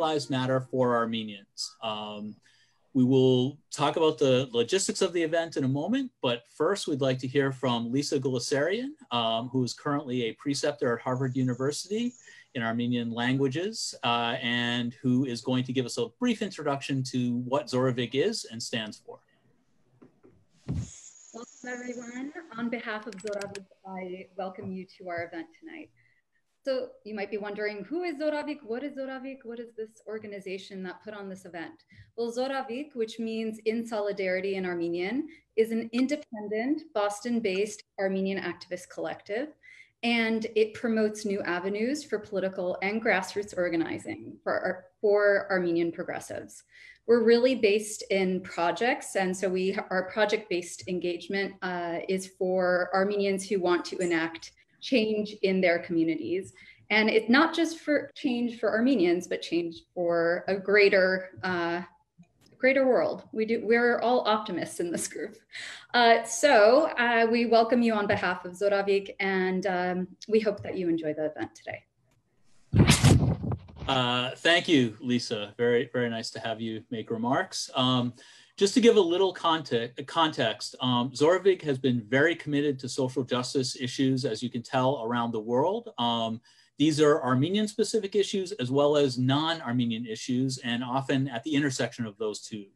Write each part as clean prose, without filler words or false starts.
Lives Matter for Armenians. We will talk about the logistics of the event in a moment, but first we'd like to hear from Lisa Gulisarian, who is currently a preceptor at Harvard University in Armenian languages, and who is going to give us a brief introduction to what Zoravik is and stands for. Welcome everyone. On behalf of Zoravik, I welcome you to our event tonight. So you might be wondering, who is Zoravik? What is Zoravik? What is this organization that put on this event? Well, Zoravik, which means in solidarity in Armenian, is an independent Boston-based Armenian activist collective, and it promotes new avenues for political and grassroots organizing for Armenian progressives. We're really based in projects, and so our project-based engagement is for Armenians who want to enact change in their communities. And it's not just for change for Armenians, but change for a greater world. We're all optimists in this group. So we welcome you on behalf of Zoravik, and we hope that you enjoy the event today. Thank you, Lisa. Very, very nice to have you make remarks. Just to give a little context, Zoravik has been very committed to social justice issues, as you can tell, around the world. These are Armenian-specific issues as well as non-Armenian issues, and often at the intersection of those two.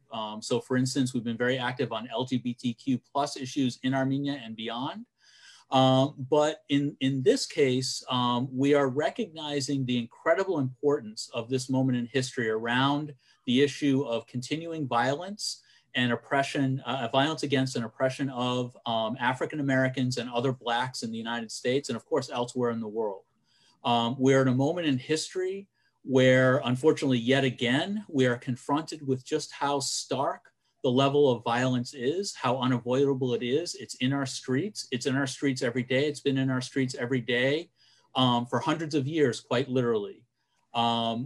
So for instance, we've been very active on LGBTQ+ issues in Armenia and beyond. But in this case, we are recognizing the incredible importance of this moment in history around the issue of continuing violence and oppression, violence against and oppression of African Americans and other Blacks in the United States, and of course elsewhere in the world. We're in a moment in history where, unfortunately, yet again, we are confronted with just how stark the level of violence is, how unavoidable it is. It's in our streets. It's in our streets every day. It's been in our streets every day for hundreds of years, quite literally.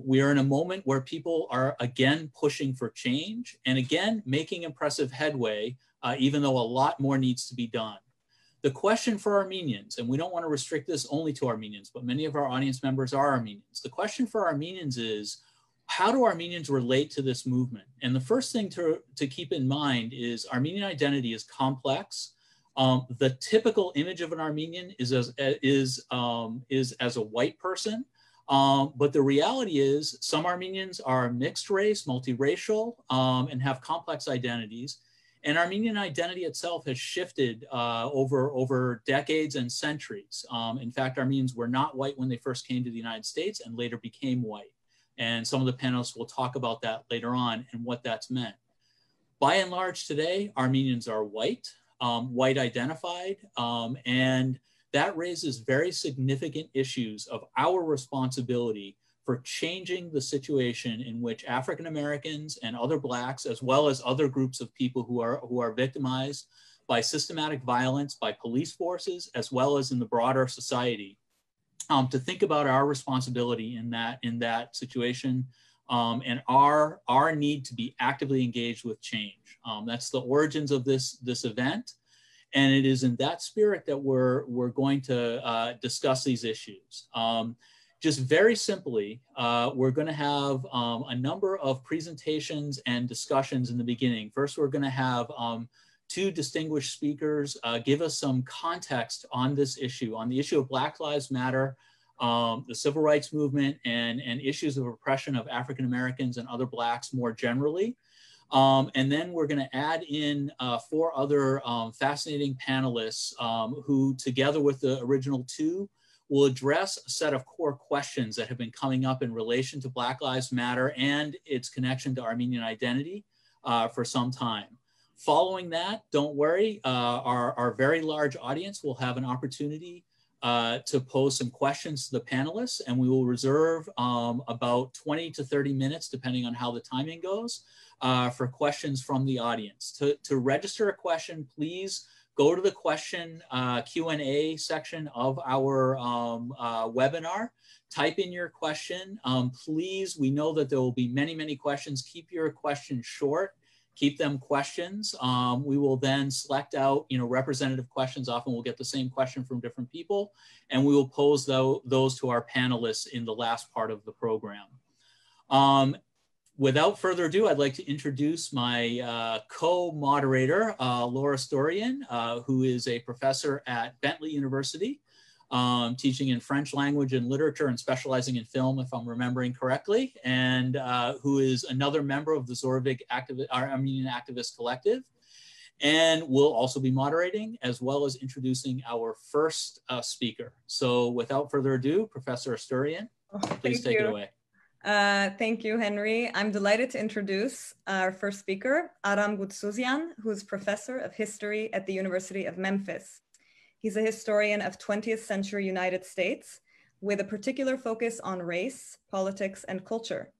We are in a moment where people are again pushing for change and again making impressive headway, even though a lot more needs to be done. The question for Armenians, and we don't want to restrict this only to Armenians, but many of our audience members are Armenians. The question for Armenians is, how do Armenians relate to this movement? And the first thing to keep in mind is Armenian identity is complex. The typical image of an Armenian is as a white person. But the reality is some Armenians are mixed race, multiracial, and have complex identities. And Armenian identity itself has shifted over decades and centuries. In fact, Armenians were not white when they first came to the United States and later became white. And some of the panelists will talk about that later on and what that's meant. By and large today, Armenians are white, white identified, and that raises very significant issues of our responsibility for changing the situation in which African Americans and other Blacks, as well as other groups of people who are victimized by systematic violence, by police forces, as well as in the broader society, to think about our responsibility in that situation and our need to be actively engaged with change. That's the origins of this event. And it is in that spirit that we're going to discuss these issues. Just very simply, we're going to have a number of presentations and discussions in the beginning. First, we're going to have two distinguished speakers give us some context on this issue, on the issue of Black Lives Matter, the civil rights movement, and issues of oppression of African Americans and other Blacks more generally. And then we're going to add in 4 other fascinating panelists who, together with the original 2, will address a set of core questions that have been coming up in relation to Black Lives Matter and its connection to Armenian identity for some time. Following that, don't worry, our very large audience will have an opportunity to pose some questions to the panelists, and we will reserve about 20 to 30 minutes, depending on how the timing goes, for questions from the audience. To register a question, please go to the question Q&A section of our webinar. Type in your question. Please, we know that there will be many, many questions. Keep your questions short. Keep them questions. We will then select out, representative questions. Often we'll get the same question from different people, and we will pose those to our panelists in the last part of the program. Without further ado, I'd like to introduce my co-moderator, Laura Storian, who is a professor at Bentley University, teaching in French language and literature and specializing in film, if I'm remembering correctly, and who is another member of the Zoravik Armenian Activist Collective, and will also be moderating as well as introducing our first speaker. So without further ado, Professor Storian, please take it away. Thank you, Henry. I'm delighted to introduce our first speaker, Vardan Petrosyan, who's professor of history at the University of Memphis. He's a historian of 20th century United States with a particular focus on race, politics, and culture.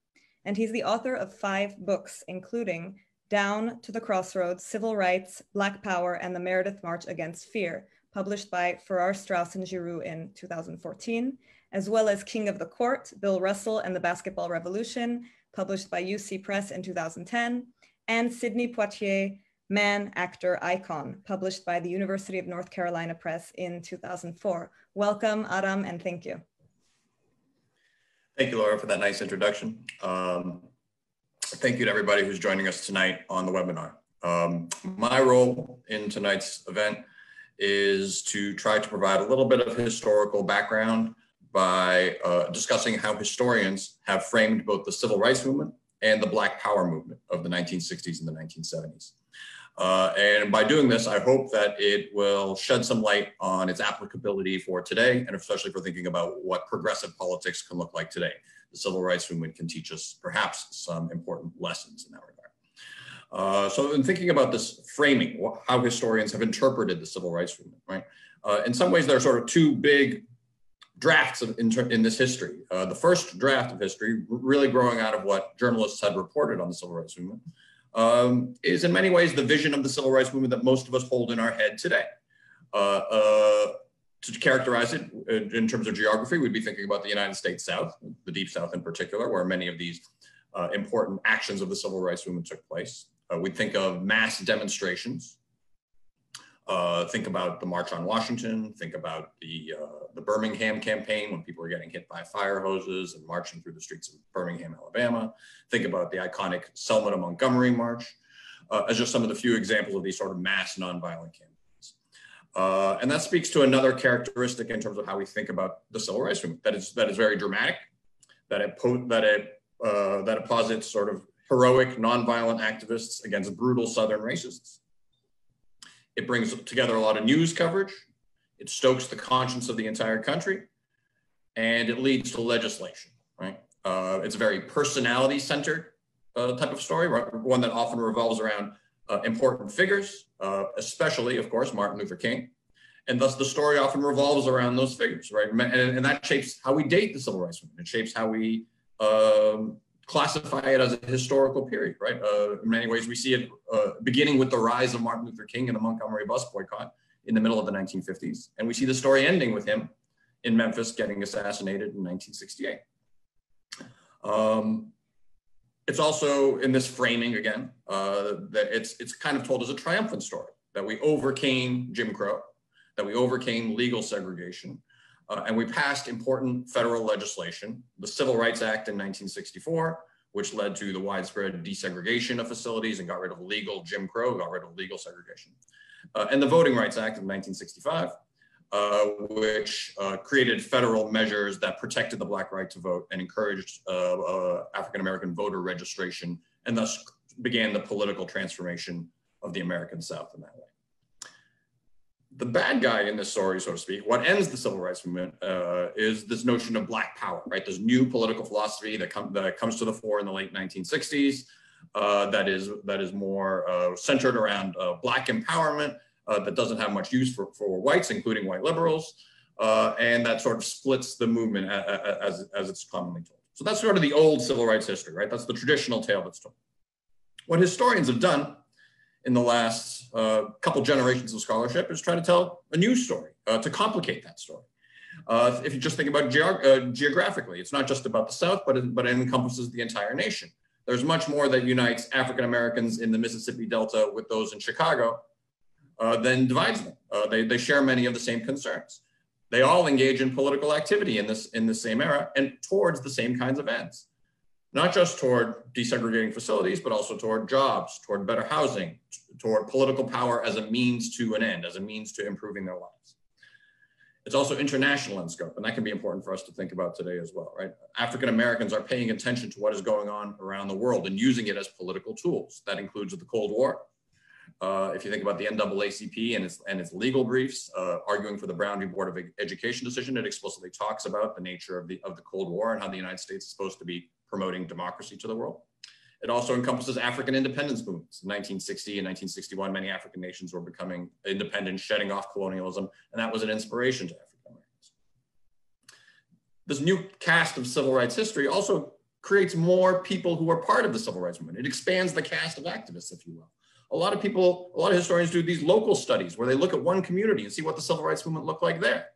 And he's the author of 5 books, including Down to the Crossroads, Civil Rights, Black Power, and the Meredith March Against Fear, published by Farrar, Straus and Giroux in 2014, as well as King of the Court, Bill Russell and the Basketball Revolution, published by UC Press in 2010, and Sidney Poitier, Man, Actor, Icon, published by the University of North Carolina Press in 2004. Welcome, Vardan, and thank you. Thank you, Laura, for that nice introduction. Thank you to everybody who's joining us tonight on the webinar. My role in tonight's event is to try to provide a little bit of historical background by discussing how historians have framed both the civil rights movement and the Black Power movement of the 1960s and the 1970s. And by doing this, I hope that it will shed some light on its applicability for today, and especially for thinking about what progressive politics can look like today. The civil rights movement can teach us perhaps some important lessons in that regard. So in thinking about this framing, how historians have interpreted the civil rights movement, right? In some ways, there are sort of 2 big drafts in this history. The first draft of history, really growing out of what journalists had reported on the civil rights movement, is in many ways the vision of the civil rights movement that most of us hold in our head today. To characterize it in terms of geography, we'd be thinking about the United States South, the Deep South in particular, where many of these important actions of the civil rights movement took place. We'd think of mass demonstrations. Think about the March on Washington, think about the Birmingham campaign when people were getting hit by fire hoses and marching through the streets of Birmingham, Alabama. Think about the iconic Selma to Montgomery March as just some of the few examples of these sort of mass nonviolent campaigns. And that speaks to another characteristic in terms of how we think about the civil rights movement, that is very dramatic, that it posits sort of heroic nonviolent activists against brutal Southern racists. It brings together a lot of news coverage. It stokes the conscience of the entire country, and it leads to legislation, right? It's a very personality-centered type of story, right? One that often revolves around important figures, especially, of course, Martin Luther King. And thus the story often revolves around those figures, right? And that shapes how we date the civil rights movement. It shapes how we classify it as a historical period, right? In many ways, we see it beginning with the rise of Martin Luther King and the Montgomery bus boycott in the middle of the 1950s. And we see the story ending with him in Memphis getting assassinated in 1968. It's also in this framing again, that it's kind of told as a triumphant story, that we overcame Jim Crow, that we overcame legal segregation, and we passed important federal legislation, the Civil Rights Act in 1964, which led to the widespread desegregation of facilities and got rid of legal Jim Crow, got rid of legal segregation. And the Voting Rights Act of 1965, which created federal measures that protected the Black right to vote and encouraged African-American voter registration, and thus began the political transformation of the American South in that way. The bad guy in this story, so to speak, what ends the civil rights movement is this notion of Black power, right? This new political philosophy that comes to the fore in the late 1960s that is more centered around Black empowerment, that doesn't have much use for whites, including white liberals, and that sort of splits the movement as it's commonly told. So that's sort of the old civil rights history, right? That's the traditional tale that's told. What historians have done in the last couple generations of scholarship is try to tell a new story, to complicate that story. If you just think about geographically, it's not just about the South, but it encompasses the entire nation. There's much more that unites African Americans in the Mississippi Delta with those in Chicago than divides them. They share many of the same concerns. They all engage in political activity in the same era and towards the same kinds of ends. not just toward desegregating facilities, but also toward jobs, toward better housing, toward political power as a means to an end, as a means to improving their lives. It's also international in scope, and that can be important for us to think about today as well, right? African Americans are paying attention to what is going on around the world and using it as political tools. That includes the Cold War. If you think about the NAACP and its legal briefs, arguing for the Brown v. Board of Education decision, it explicitly talks about the nature of the Cold War and how the United States is supposed to be promoting democracy to the world. It also encompasses African independence movements. In 1960 and 1961, many African nations were becoming independent, shedding off colonialism, and that was an inspiration to African Americans. This new cast of civil rights history also creates more people who are part of the civil rights movement. It expands the cast of activists, if you will. A lot of historians do these local studies where they look at one community and see what the civil rights movement looked like there.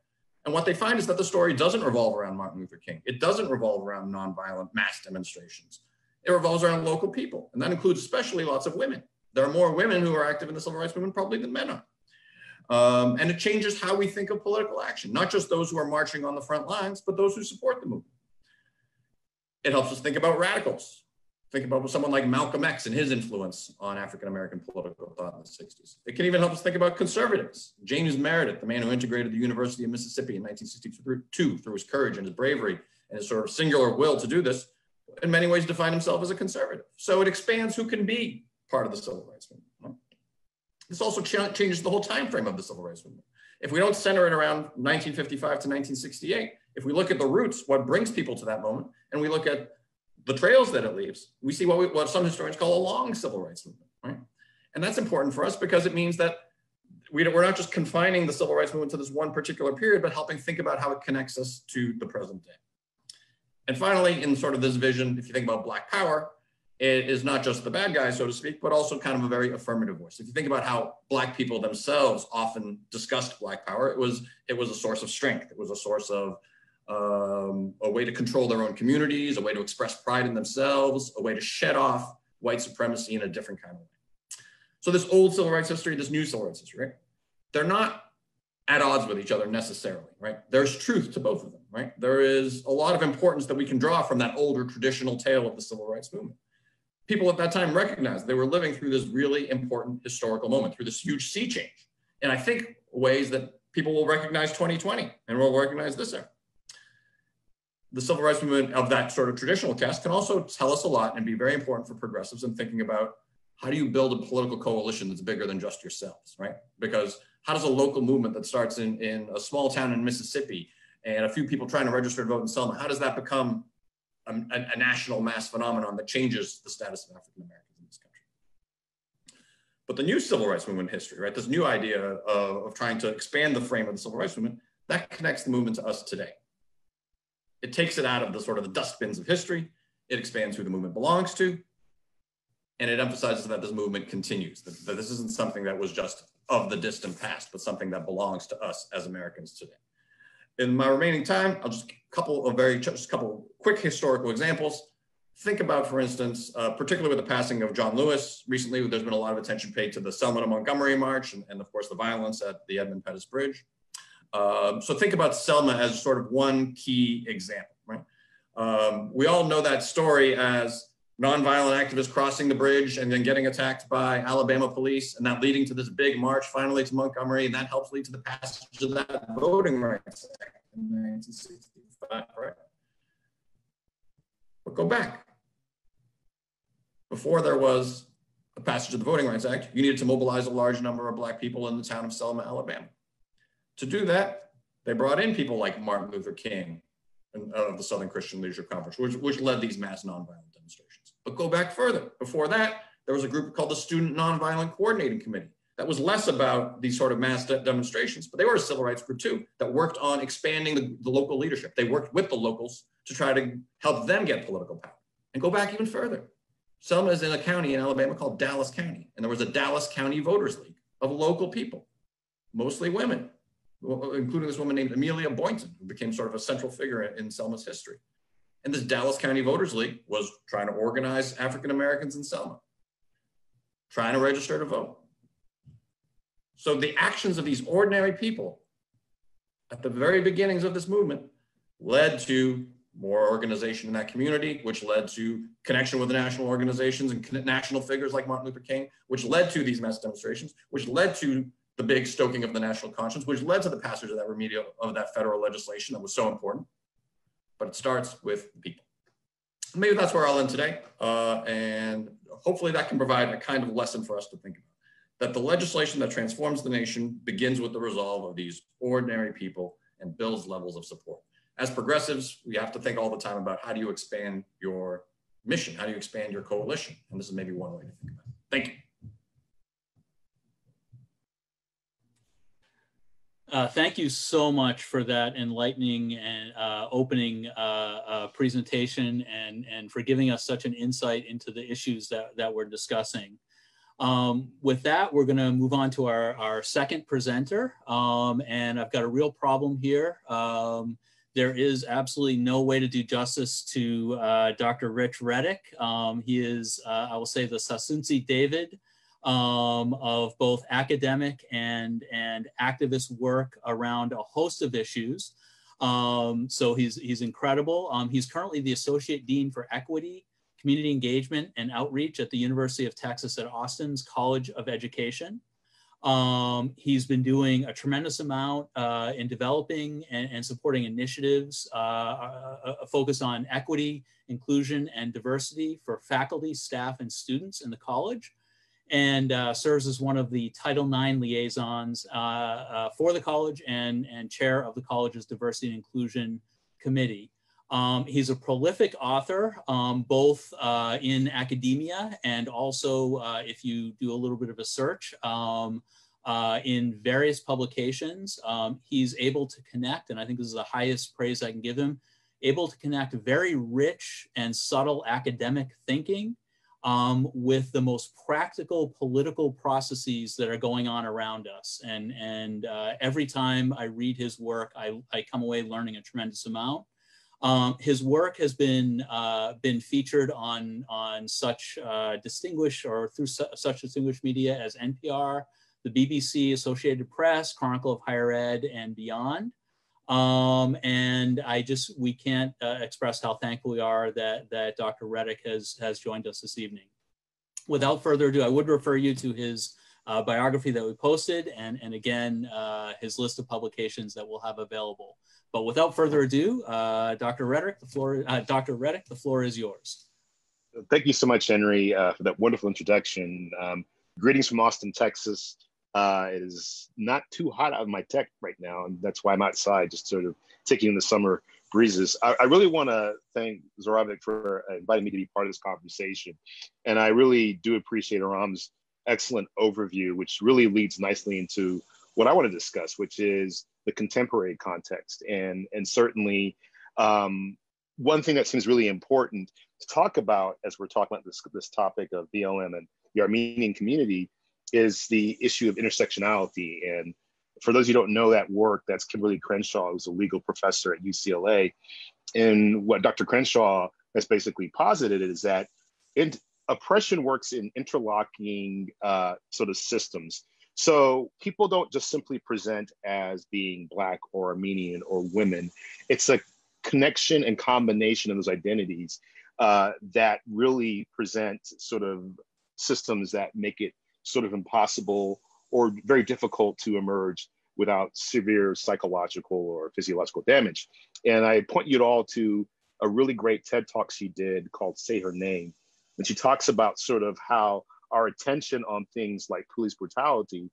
And what they find is that the story doesn't revolve around Martin Luther King. It doesn't revolve around nonviolent mass demonstrations. It revolves around local people. And that includes especially lots of women. There are more women who are active in the civil rights movement probably than men are. And it changes how we think of political action, not just those who are marching on the front lines, but those who support the movement. It helps us think about radicals. Think about someone like Malcolm X and his influence on African-American political thought in the 60s. It can even help us think about conservatives. James Meredith, the man who integrated the University of Mississippi in 1962 through his courage and his bravery and his sort of singular will to do this, in many ways defined himself as a conservative. So it expands who can be part of the civil rights movement. This also changes the whole time frame of the civil rights movement. If we don't center it around 1955 to 1968, if we look at the roots, what brings people to that moment, and we look at the trails that it leaves, we see what some historians call a long civil rights movement, right? And that's important for us because it means that we're not just confining the civil rights movement to this one particular period, but helping think about how it connects us to the present day. And finally, in sort of this vision, if you think about Black power, it is not just the bad guys, so to speak, but also kind of a very affirmative voice. If you think about how Black people themselves often discussed Black power, it was a source of strength. It was a source of a way to control their own communities, a way to express pride in themselves, a way to shed off white supremacy in a different kind of way. So this old civil rights history, this new civil rights history, right? They're not at odds with each other necessarily, right? There's truth to both of them, right? There is a lot of importance that we can draw from that older traditional tale of the civil rights movement. People at that time recognized they were living through this really important historical moment, through this huge sea change. And I think ways that people will recognize 2020 and will recognize this era. The civil rights movement of that sort of traditional cast can also tell us a lot and be very important for progressives in thinking about how do you build a political coalition that's bigger than just yourselves, right? Because how does a local movement that starts in a small town in Mississippi and a few people trying to register to vote in Selma, how does that become a national mass phenomenon that changes the status of African Americans in this country? But the new civil rights movement history, right? This new idea of trying to expand the frame of the civil rights movement, that connects the movement to us today. It takes it out of the sort of the dustbins of history. It expands who the movement belongs to. And it emphasizes that this movement continues, that this isn't something that was just of the distant past, but something that belongs to us as Americans today. In my remaining time, I'll just a couple quick historical examples. Think about, for instance, particularly with the passing of John Lewis. Recently, there's been a lot of attention paid to the Selma to Montgomery March and of course, the violence at the Edmund Pettus Bridge. So think about Selma as sort of one key example, right? We all know that story as nonviolent activists crossing the bridge and then getting attacked by Alabama police, and that leading to this big march finally to Montgomery, and that helps lead to the passage of that Voting Rights Act in 1965, right? But go back. Before there was a passage of the Voting Rights Act, you needed to mobilize a large number of Black people in the town of Selma, Alabama. To do that, they brought in people like Martin Luther King of the Southern Christian Leadership Conference, which led these mass nonviolent demonstrations. But go back further. Before that, there was a group called the Student Nonviolent Coordinating Committee that was less about these sort of mass demonstrations, but they were a civil rights group too, that worked on expanding the local leadership. They worked with the locals to try to help them get political power. And go back even further. Selma is in a county in Alabama called Dallas County, and there was a Dallas County Voters League of local people, mostly women, including this woman named Amelia Boynton, who became sort of a central figure in Selma's history. And this Dallas County Voters League was trying to organize African Americans in Selma, trying to register to vote. So the actions of these ordinary people at the very beginnings of this movement led to more organization in that community, which led to connection with the national organizations and national figures like Martin Luther King, which led to these mass demonstrations, which led to the big stoking of the national conscience, which led to the passage of that federal legislation that was so important. But it starts with the people. Maybe that's where I'll end today. And hopefully that can provide a kind of lesson for us to think about. That the legislation that transforms the nation begins with the resolve of these ordinary people and builds levels of support. As progressives, we have to think all the time about how do you expand your mission? How do you expand your coalition? And this is maybe one way to think about it. Thank you. Thank you so much for that enlightening and opening presentation and for giving us such an insight into the issues that we're discussing. With that, we're going to move on to our second presenter. And I've got a real problem here. There is absolutely no way to do justice to Dr. Rich Reddick. He is, I will say, the Sasunsi David of both academic and activist work around a host of issues. So he's incredible. He's currently the Associate Dean for Equity, Community Engagement, and Outreach at the University of Texas at Austin's College of Education. He's been doing a tremendous amount in developing and supporting initiatives focused on equity, inclusion, and diversity for faculty, staff, and students in the college, and serves as one of the Title IX liaisons for the college and chair of the college's Diversity and Inclusion Committee. He's a prolific author, both in academia and also, if you do a little bit of a search, in various publications. He's able to connect, and I think this is the highest praise I can give him, able to connect very rich and subtle academic thinking with the most practical political processes that are going on around us. And every time I read his work, I come away learning a tremendous amount. His work has been featured on such distinguished or through such distinguished media as NPR, the BBC, Associated Press, Chronicle of Higher Ed, and beyond. And we can't express how thankful we are that Dr. Reddick has joined us this evening. Without further ado, I would refer you to his biography that we posted, and again, his list of publications that we'll have available. But without further ado, Dr. Reddick, the floor is yours. Thank you so much, Henry, for that wonderful introduction. Greetings from Austin, Texas. It is not too hot out of my tech right now, and that's why I'm outside, just sort of taking in the summer breezes. I really want to thank Zoravik for inviting me to be part of this conversation. And I really do appreciate Aram's excellent overview, which really leads nicely into what I want to discuss, which is the contemporary context. And certainly one thing that seems really important to talk about as we're talking about this topic of BLM and the Armenian community is the issue of intersectionality. And for those who don't know that work, that's Kimberly Crenshaw, who's a legal professor at UCLA. And what Dr. Crenshaw has basically posited is that oppression works in interlocking sort of systems. So people don't just simply present as being Black or Armenian or women. It's a connection and combination of those identities that really present sort of systems that make it sort of impossible or very difficult to emerge without severe psychological or physiological damage. And I point you all to a really great TED Talk she did called Say Her Name. And she talks about sort of how our attention on things like police brutality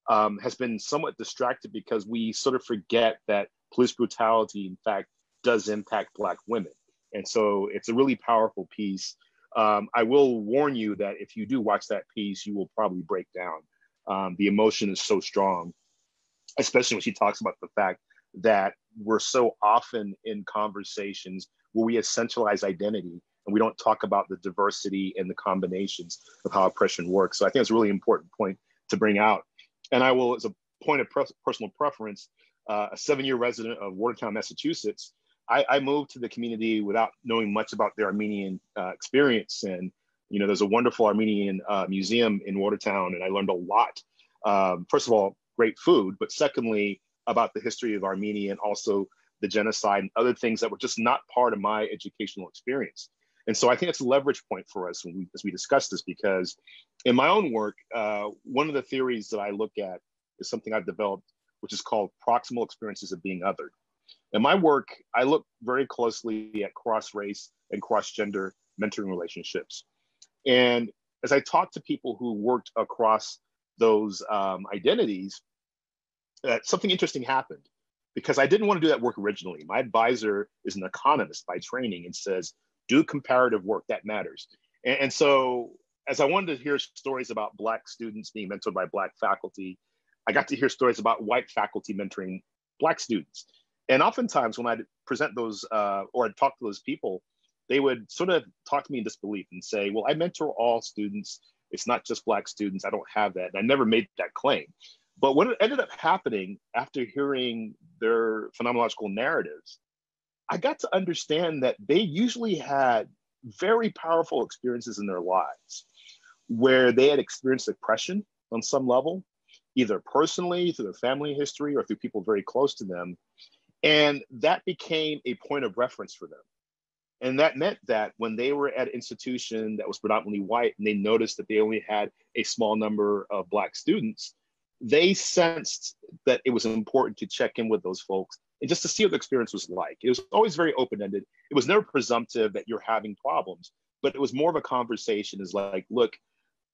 has been somewhat distracted because we sort of forget that police brutality, in fact, does impact Black women. And so it's a really powerful piece. I will warn you that if you do watch that piece, you will probably break down. The emotion is so strong, especially when she talks about the fact that we're so often in conversations where we essentialize identity and we don't talk about the diversity and the combinations of how oppression works. So I think it's a really important point to bring out. And I will, as a point of personal preference, a 7-year resident of Watertown, Massachusetts, I moved to the community without knowing much about their Armenian experience. And, you know, there's a wonderful Armenian museum in Watertown, and I learned a lot. First of all, great food, but secondly, about the history of Armenia and also the genocide and other things that were just not part of my educational experience. And so I think it's a leverage point for us as we discuss this, because in my own work, one of the theories that I look at is something I've developed, which is called proximal experiences of being othered. In my work, I look very closely at cross-race and cross-gender mentoring relationships. And as I talked to people who worked across those identities, something interesting happened, because I didn't want to do that work originally. My advisor is an economist by training and says, do comparative work, that matters. And so as I wanted to hear stories about Black students being mentored by Black faculty, I got to hear stories about white faculty mentoring Black students. And oftentimes when I'd present those or I'd talk to those people, they would sort of talk to me in disbelief and say, well, I mentor all students. It's not just Black students. I don't have that. And I never made that claim. But what ended up happening after hearing their phenomenological narratives, I got to understand that they usually had very powerful experiences in their lives where they had experienced oppression on some level, either personally, through their family history, or through people very close to them. And that became a point of reference for them. And that meant that when they were at an institution that was predominantly white and they noticed that they only had a small number of Black students, they sensed that it was important to check in with those folks and just to see what the experience was like. It was always very open-ended. It was never presumptive that you're having problems, but it was more of a conversation. Is like, look,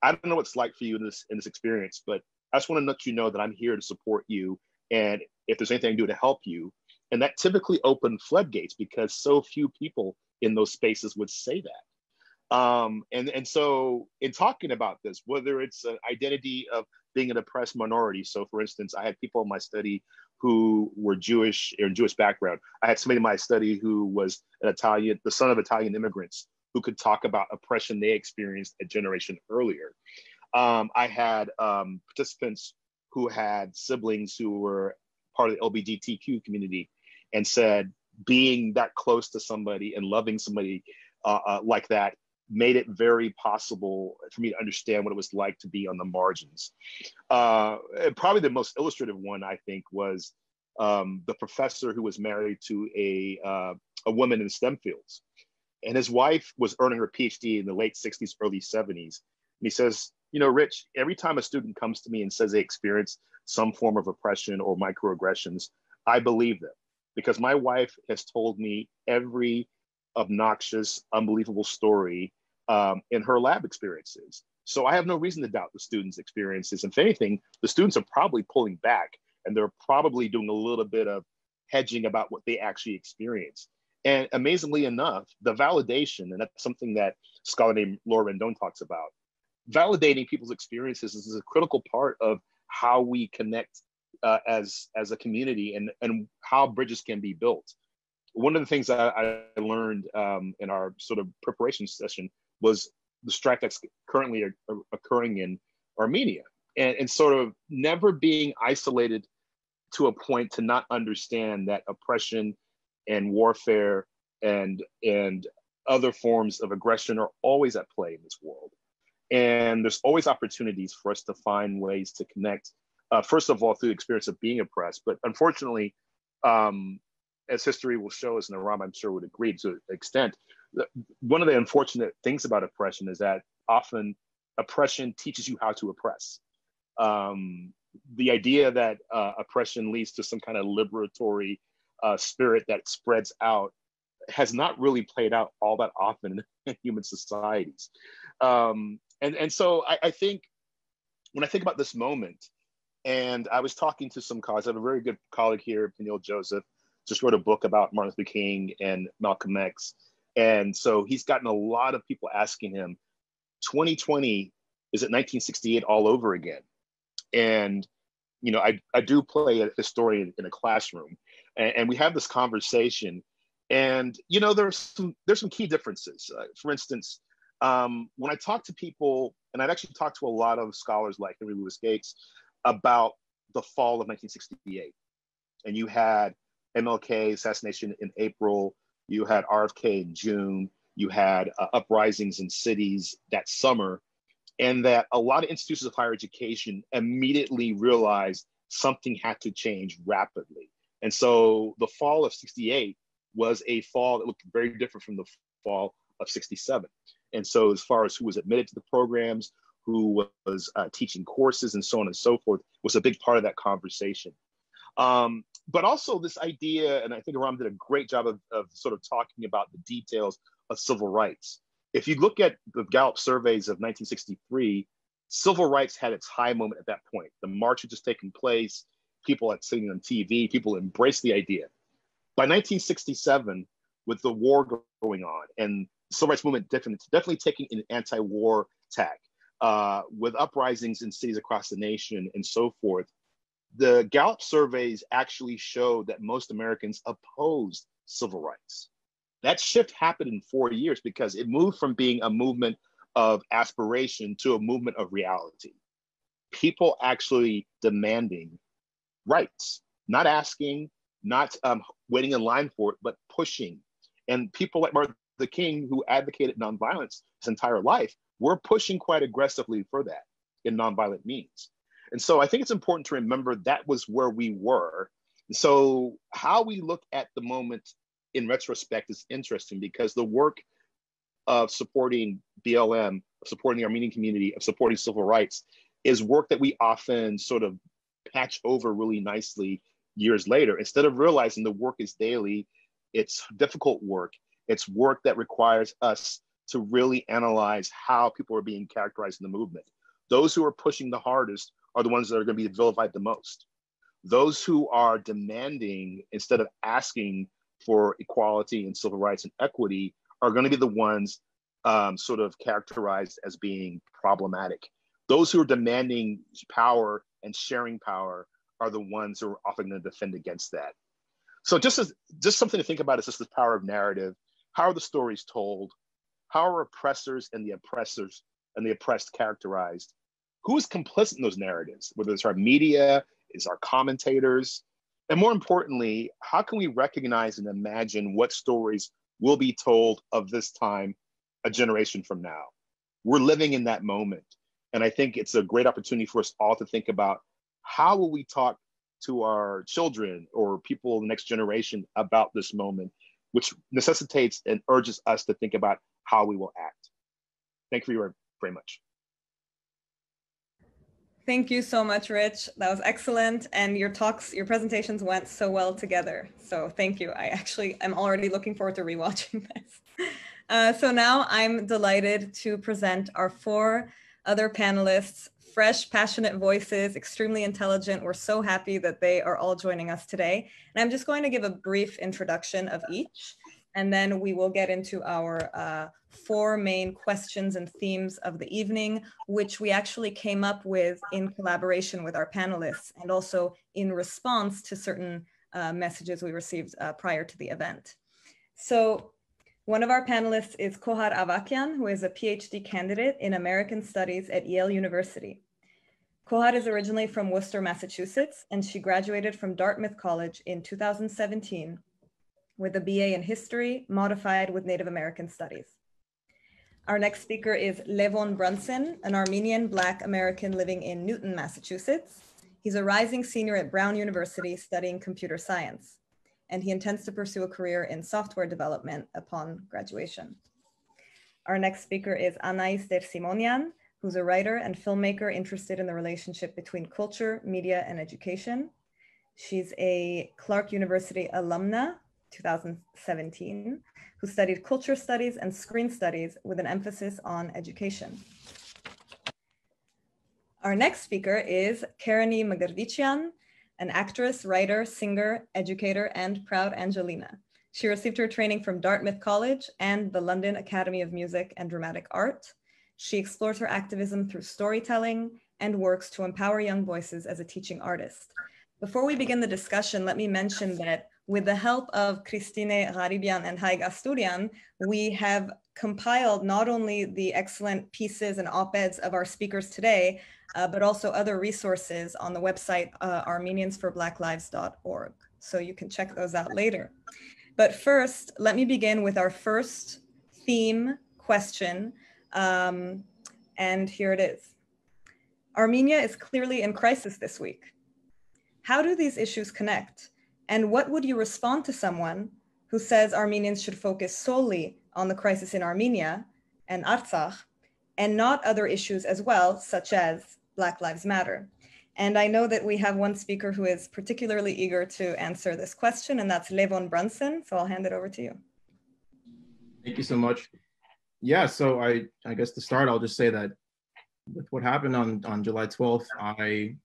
I don't know what it's like for you in this experience, but I just want to let you know that I'm here to support you. And if there's anything I can do to help you. And that typically opened floodgates because so few people in those spaces would say that. And so in talking about this, whether it's an identity of being an oppressed minority. So for instance, I had people in my study who were Jewish or Jewish background. I had somebody in my study who was an Italian, the son of Italian immigrants, who could talk about oppression they experienced a generation earlier. I had participants who had siblings who were part of the LGBTQ community and said being that close to somebody and loving somebody like that made it very possible for me to understand what it was like to be on the margins. Probably the most illustrative one, I think, was the professor who was married to a woman in STEM fields. And his wife was earning her PhD in the late 60s, early 70s. And he says, you know, Rich, every time a student comes to me and says they experienced some form of oppression or microaggressions, I believe them, because my wife has told me every obnoxious, unbelievable story in her lab experiences. So I have no reason to doubt the students' experiences. If anything, the students are probably pulling back and they're probably doing a little bit of hedging about what they actually experience. And amazingly enough, the validation, and that's something that a scholar named Laura Rendon talks about, validating people's experiences is a critical part of how we connect as a community and how bridges can be built. One of the things that I learned in our sort of preparation session was the strike that's currently occurring in Armenia, and sort of never being isolated to a point to not understand that oppression and warfare and other forms of aggression are always at play in this world. And there's always opportunities for us to find ways to connect, first of all, through the experience of being oppressed. But unfortunately, as history will show us, and Aram, I'm sure, would agree to an extent, one of the unfortunate things about oppression is that often oppression teaches you how to oppress. The idea that oppression leads to some kind of liberatory spirit that spreads out has not really played out all that often in human societies. And so I think when I think about this moment, and I was talking to some colleagues, I have a very good colleague here, Peniel Joseph, just wrote a book about Martin Luther King and Malcolm X. And so he's gotten a lot of people asking him, 2020, is it 1968 all over again? And, you know, I do play a historian in a classroom, and we have this conversation. And, you know, there's some key differences. For instance, when I talk to people, and I've actually talked to a lot of scholars like Henry Louis Gates about the fall of 1968. And you had MLK assassination in April, you had RFK in June, you had uprisings in cities that summer, and that a lot of institutions of higher education immediately realized something had to change rapidly. And so the fall of 68 was a fall that looked very different from the fall of 67. And so as far as who was admitted to the programs, who was teaching courses and so on and so forth, was a big part of that conversation. But also this idea, and I think Aram did a great job of sort of talking about the details of civil rights. If you look at the Gallup surveys of 1963, civil rights had its high moment at that point. The march had just taken place, people had seen on TV, people embraced the idea. By 1967, with the war going on and the civil rights movement definitely taking an anti-war tack, with uprisings in cities across the nation and so forth, the Gallup surveys actually showed that most Americans opposed civil rights. That shift happened in 4 years because it moved from being a movement of aspiration to a movement of reality. People actually demanding rights, not asking, not waiting in line for it, but pushing. And people like Martin Luther King, who advocated nonviolence his entire life, were pushing quite aggressively for that in nonviolent means. And so I think it's important to remember that was where we were. And so how we look at the moment in retrospect is interesting because the work of supporting BLM, of supporting the Armenian community, of supporting civil rights is work that we often sort of patch over really nicely years later. Instead of realizing the work is daily, it's difficult work. It's work that requires us to really analyze how people are being characterized in the movement. Those who are pushing the hardest are the ones that are going to be vilified the most. Those who are demanding instead of asking for equality and civil rights and equity are going to be the ones sort of characterized as being problematic. Those who are demanding power and sharing power are the ones who are often going to defend against that. So just something to think about is just the power of narrative. How are the stories told? How are oppressors and the oppressed characterized? Who is complicit in those narratives? Whether it's our media, is our commentators, and more importantly, how can we recognize and imagine what stories will be told of this time a generation from now? We're living in that moment. And I think it's a great opportunity for us all to think about how will we talk to our children or people in the next generation about this moment, which necessitates and urges us to think about how we will act. Thank you very much. Thank you so much, Rich. That was excellent. And your presentations went so well together. So thank you. I'm already looking forward to rewatching this. So now I'm delighted to present our 4 other panelists, fresh, passionate voices, extremely intelligent. We're so happy that they are all joining us today. And I'm just going to give a brief introduction of each, and then we will get into our 4 main questions and themes of the evening, which we actually came up with in collaboration with our panelists and also in response to certain messages we received prior to the event. So one of our panelists is Kohar Avakian, who is a PhD candidate in American Studies at Yale University. Kohar is originally from Worcester, Massachusetts, and she graduated from Dartmouth College in 2017 with a BA in History, modified with Native American Studies. Our next speaker is Levelin Brunson, an Armenian Black American living in Newton, Massachusetts. He's a rising senior at Brown University studying computer science, and he intends to pursue a career in software development upon graduation. Our next speaker is Anais Dersimonian, who's a writer and filmmaker interested in the relationship between culture, media, and education. She's a Clark University alumna, 2017, who studied culture studies and screen studies with an emphasis on education. Our next speaker is Karani Magardician, an actress, writer, singer, educator, and proud Angelina. She received her training from Dartmouth College and the London Academy of Music and Dramatic Art. She explores her activism through storytelling and works to empower young voices as a teaching artist. Before we begin the discussion, let me mention that with the help of Christine Gharibian and Haig Asturian, we have compiled not only the excellent pieces and op-eds of our speakers today, but also other resources on the website armeniansforblacklives.org. So you can check those out later. But first, let me begin with our first theme question. And here it is. Armenia is clearly in crisis this week. How do these issues connect? And what would you respond to someone who says Armenians should focus solely on the crisis in Armenia and Artsakh and not other issues as well, such as Black Lives Matter? And I know that we have one speaker who is particularly eager to answer this question, and that's Levelin Brunson. So I'll hand it over to you. Thank you so much. Yeah, so I guess to start, I'll just say that with what happened on July 12th, I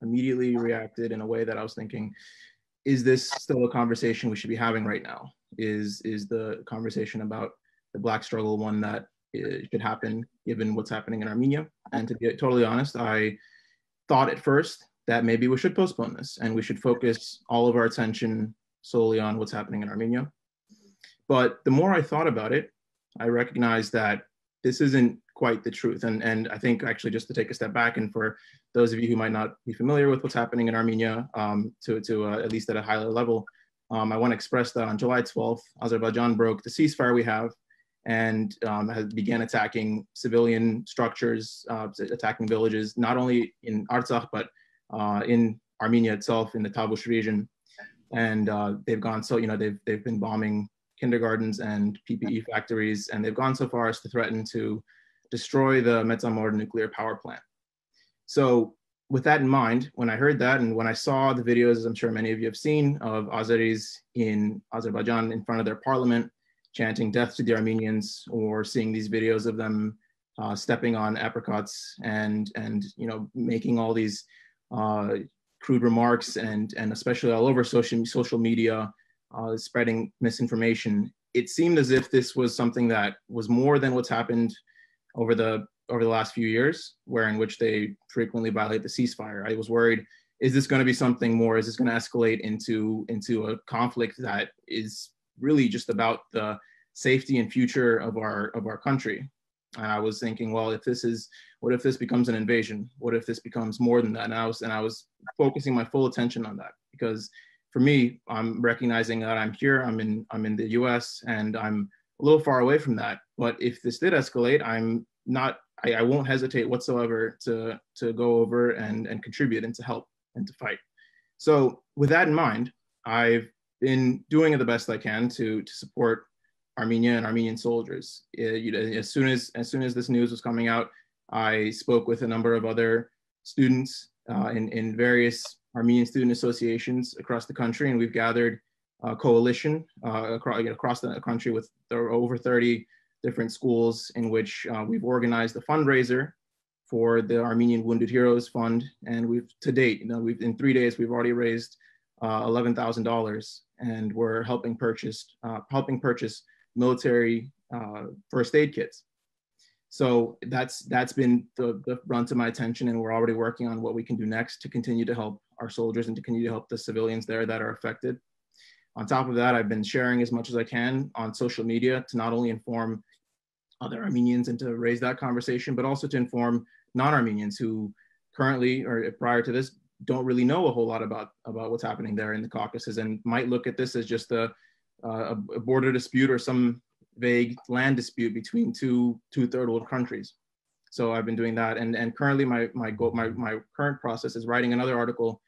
immediately reacted in a way that I was thinking, is this still a conversation we should be having right now? Is the conversation about the Black struggle one that should happen given what's happening in Armenia? And to be totally honest, I thought at first that maybe we should postpone this and we should focus all of our attention solely on what's happening in Armenia. But the more I thought about it, I recognized that this isn't quite the truth. And I think actually just to take a step back, and for those of you who might not be familiar with what's happening in Armenia, at least at a higher level, I want to express that on July 12th, Azerbaijan broke the ceasefire we have and began attacking civilian structures, attacking villages, not only in Artsakh, but in Armenia itself, in the Tavush region. And they've gone so, they've been bombing kindergartens and PPE factories, and they've gone so far as to threaten to destroy the Metsamor nuclear power plant. So with that in mind, when I heard that and when I saw the videos, as I'm sure many of you have seen, of Azeris in Azerbaijan in front of their parliament, chanting death to the Armenians, or seeing these videos of them stepping on apricots and making all these crude remarks and especially all over social media, spreading misinformation, it seemed as if this was something that was more than what's happened over the last few years, in which they frequently violate the ceasefire. I was worried, is this going to be something more? Is this going to escalate into a conflict that is really just about the safety and future of our country? And I was thinking, well, what if this becomes an invasion? What if this becomes more than that? And I was focusing my full attention on that, because for me, I'm recognizing that I'm here, I'm in the US, and I'm a little far away from that. But if this did escalate, I won't hesitate whatsoever to go over and contribute and to help and to fight. So with that in mind, I've been doing the best I can to support Armenia and Armenian soldiers. As soon as this news was coming out, I spoke with a number of other students in various Armenian student associations across the country, and we've gathered a coalition across the country with over 30 different schools, in which we've organized a fundraiser for the Armenian Wounded Heroes Fund. And to date, in 3 days, we've already raised $11,000, and we're helping purchase military first aid kits. So that's been the brunt of my attention, and we're already working on what we can do next to continue to help our soldiers and to continue to help the civilians there that are affected. On top of that, I've been sharing as much as I can on social media to not only inform other Armenians and to raise that conversation, but also to inform non-Armenians who currently or prior to this don't really know a whole lot about what's happening there in the Caucasus, and might look at this as just a border dispute or some vague land dispute between two third world countries. So I've been doing that, and currently my current process is writing another article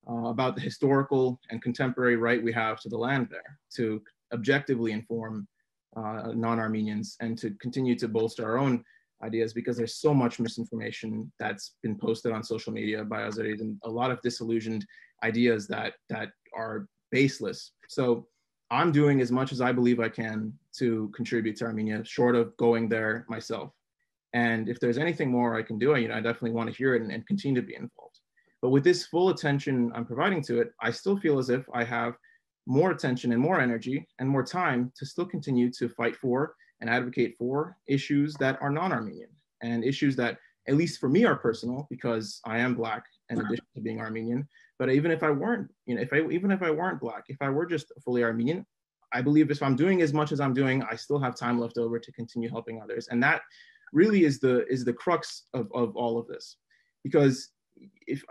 about the historical and contemporary right we have to the land there, to objectively inform non-Armenians and to continue to bolster our own ideas, because there's so much misinformation that's been posted on social media by Azeris, and a lot of disillusioned ideas that are baseless. So I'm doing as much as I believe I can to contribute to Armenia, short of going there myself. And if there's anything more I can do, I definitely want to hear it and continue to be involved. But with this full attention I'm providing to it, I still feel as if I have more attention and more energy and more time to still continue to fight for and advocate for issues that are non-Armenian, and issues that, at least for me, are personal, because I am Black in addition to being Armenian. But even if I weren't, even if I weren't Black, if I were just fully Armenian, I believe if I'm doing as much as I'm doing, I still have time left over to continue helping others. And that really is the crux of all of this. Because if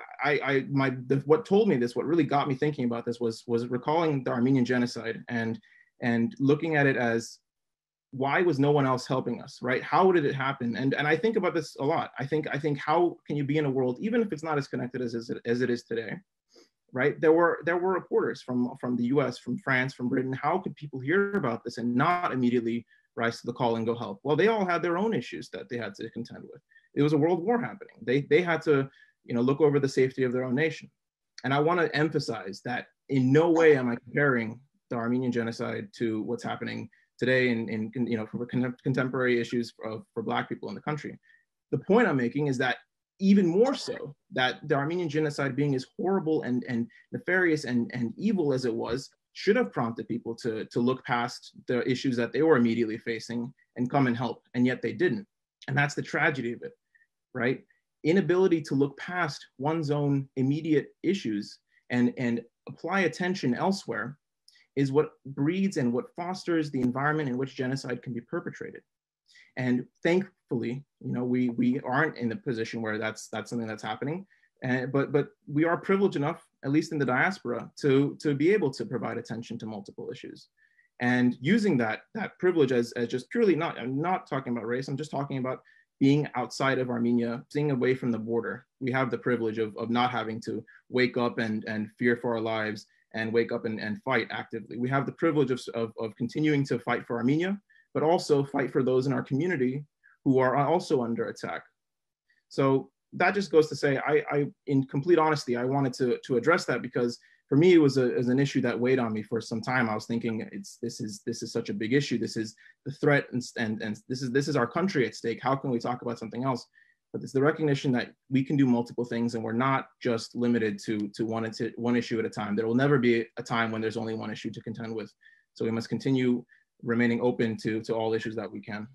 what told me this, what really got me thinking about this was recalling the Armenian Genocide and looking at it as, why was no one else helping us, right? How did it happen? And I think about this a lot. I think how can you be in a world, even if it's not as connected as it is today, right? There were reporters from the US, from France, from Britain. How could people hear about this and not immediately rise to the call and go help? Well, they all had their own issues that they had to contend with. It was a world war happening. They had to, look over the safety of their own nation. And I want to emphasize that in no way am I comparing the Armenian genocide to what's happening today in for contemporary issues for Black people in the country. The point I'm making is that even more so, that the Armenian genocide, being as horrible and nefarious and evil as it was, should have prompted people to look past the issues that they were immediately facing and come and help, and yet they didn't. And that's the tragedy of it, right? Inability to look past one's own immediate issues and apply attention elsewhere is what breeds and what fosters the environment in which genocide can be perpetrated. And thankfully, we aren't in the position where that's something that's happening. But we are privileged enough, at least in the diaspora, to be able to provide attention to multiple issues. And using that privilege as just purely I'm not talking about race, I'm just talking about being outside of Armenia, being away from the border. We have the privilege of not having to wake up and fear for our lives and wake up and fight actively. We have the privilege of continuing to fight for Armenia, but also fight for those in our community who are also under attack. So that just goes to say, I in complete honesty, I wanted to address that, because for me, it was an issue that weighed on me for some time. I was thinking, this is such a big issue. This is the threat, and this is our country at stake. How can we talk about something else? But it's the recognition that we can do multiple things, and we're not just limited to one issue at a time. There will never be a time when there's only one issue to contend with. So we must continue remaining open to all issues that we can.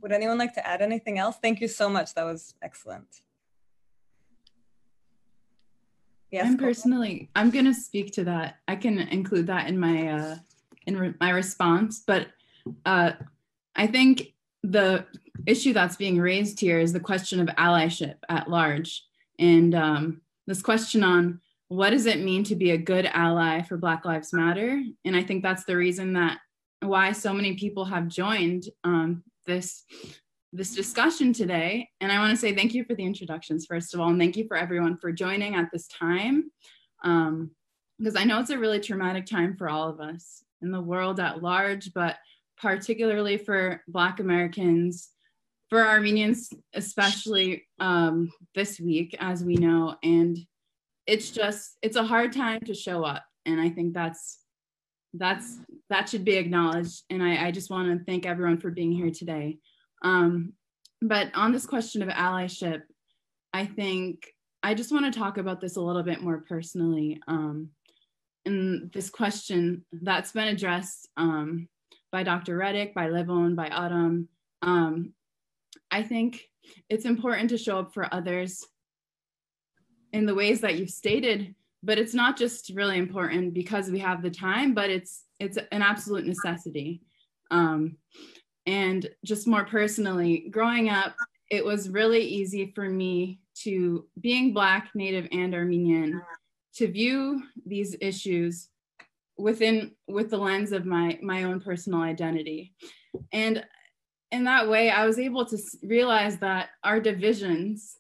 Would anyone like to add anything else? Thank you so much. That was excellent. Yes, I'm going to speak to that. I can include that in my my response, but I think the issue that's being raised here is the question of allyship at large, and this question on what does it mean to be a good ally for Black Lives Matter. And I think that's the reason that why so many people have joined this discussion today. And I want to say thank you for the introductions, first of all, and thank you for everyone for joining at this time, because I know it's a really traumatic time for all of us in the world at large, but particularly for Black Americans, for Armenians, especially this week, as we know. And it's a hard time to show up. And I think that should be acknowledged. And I just want to thank everyone for being here today. But on this question of allyship, I think I just want to talk about this a little bit more personally. And this question that's been addressed by Dr. Reddick, by Levelin, by Adam. I think it's important to show up for others in the ways that you've stated, but it's not just really important because we have the time, but it's an absolute necessity. And just more personally, growing up, it was really easy for me to, being Black, Native, and Armenian, to view these issues with the lens of my own personal identity. And in that way, I was able to realize that our divisions,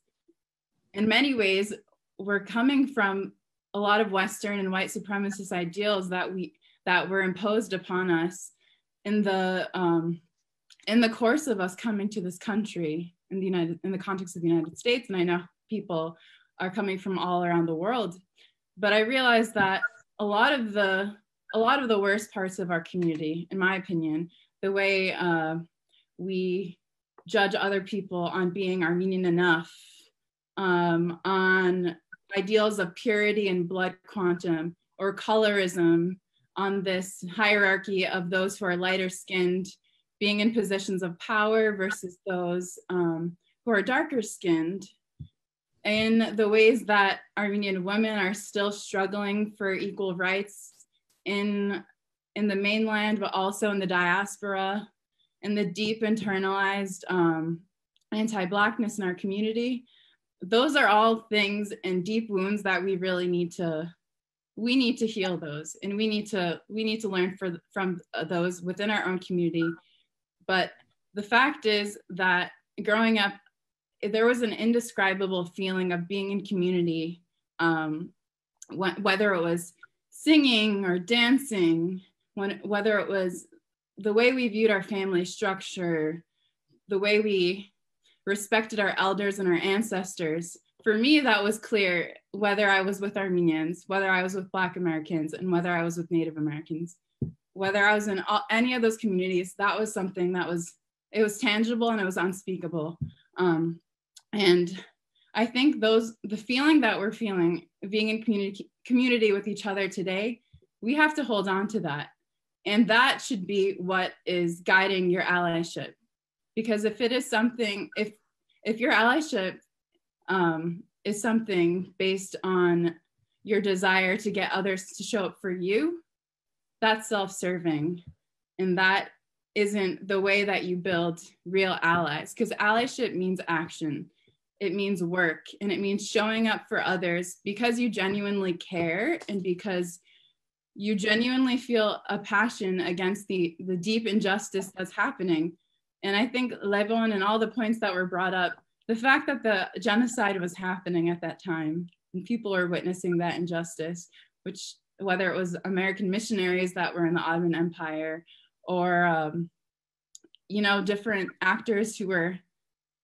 in many ways, were coming from a lot of Western and white supremacist ideals that were imposed upon us in the course of us coming to this country in the context of the United States. And I know people are coming from all around the world, but I realized that a lot of the worst parts of our community, in my opinion, the way we judge other people on being Armenian enough, on ideals of purity and blood quantum, or colorism, on this hierarchy of those who are lighter skinned being in positions of power versus those who are darker skinned, in the ways that Armenian women are still struggling for equal rights in the mainland, but also in the diaspora, and the deep internalized anti-Blackness in our community. Those are all things and deep wounds that we really need to heal those, and we need to learn from those within our own community. But the fact is that growing up there was an indescribable feeling of being in community, whether it was singing or dancing, whether it was the way we viewed our family structure, the way we respected our elders and our ancestors. For me, that was clear, whether I was with Armenians, whether I was with Black Americans, and whether I was with Native Americans, whether I was in any of those communities, that was something that it was tangible and it was unspeakable. And I think the feeling that we're feeling, being in community with each other today, we have to hold on to that. And that should be what is guiding your allyship. Because if it is something, if your allyship is something based on your desire to get others to show up for you, that's self-serving. And that isn't the way that you build real allies. Because allyship means action. It means work, and it means showing up for others because you genuinely care and because you genuinely feel a passion against the deep injustice that's happening. And I think Levelin and all the points that were brought up, the fact that the genocide was happening at that time and people are witnessing that injustice, which whether it was American missionaries that were in the Ottoman Empire or, different actors who were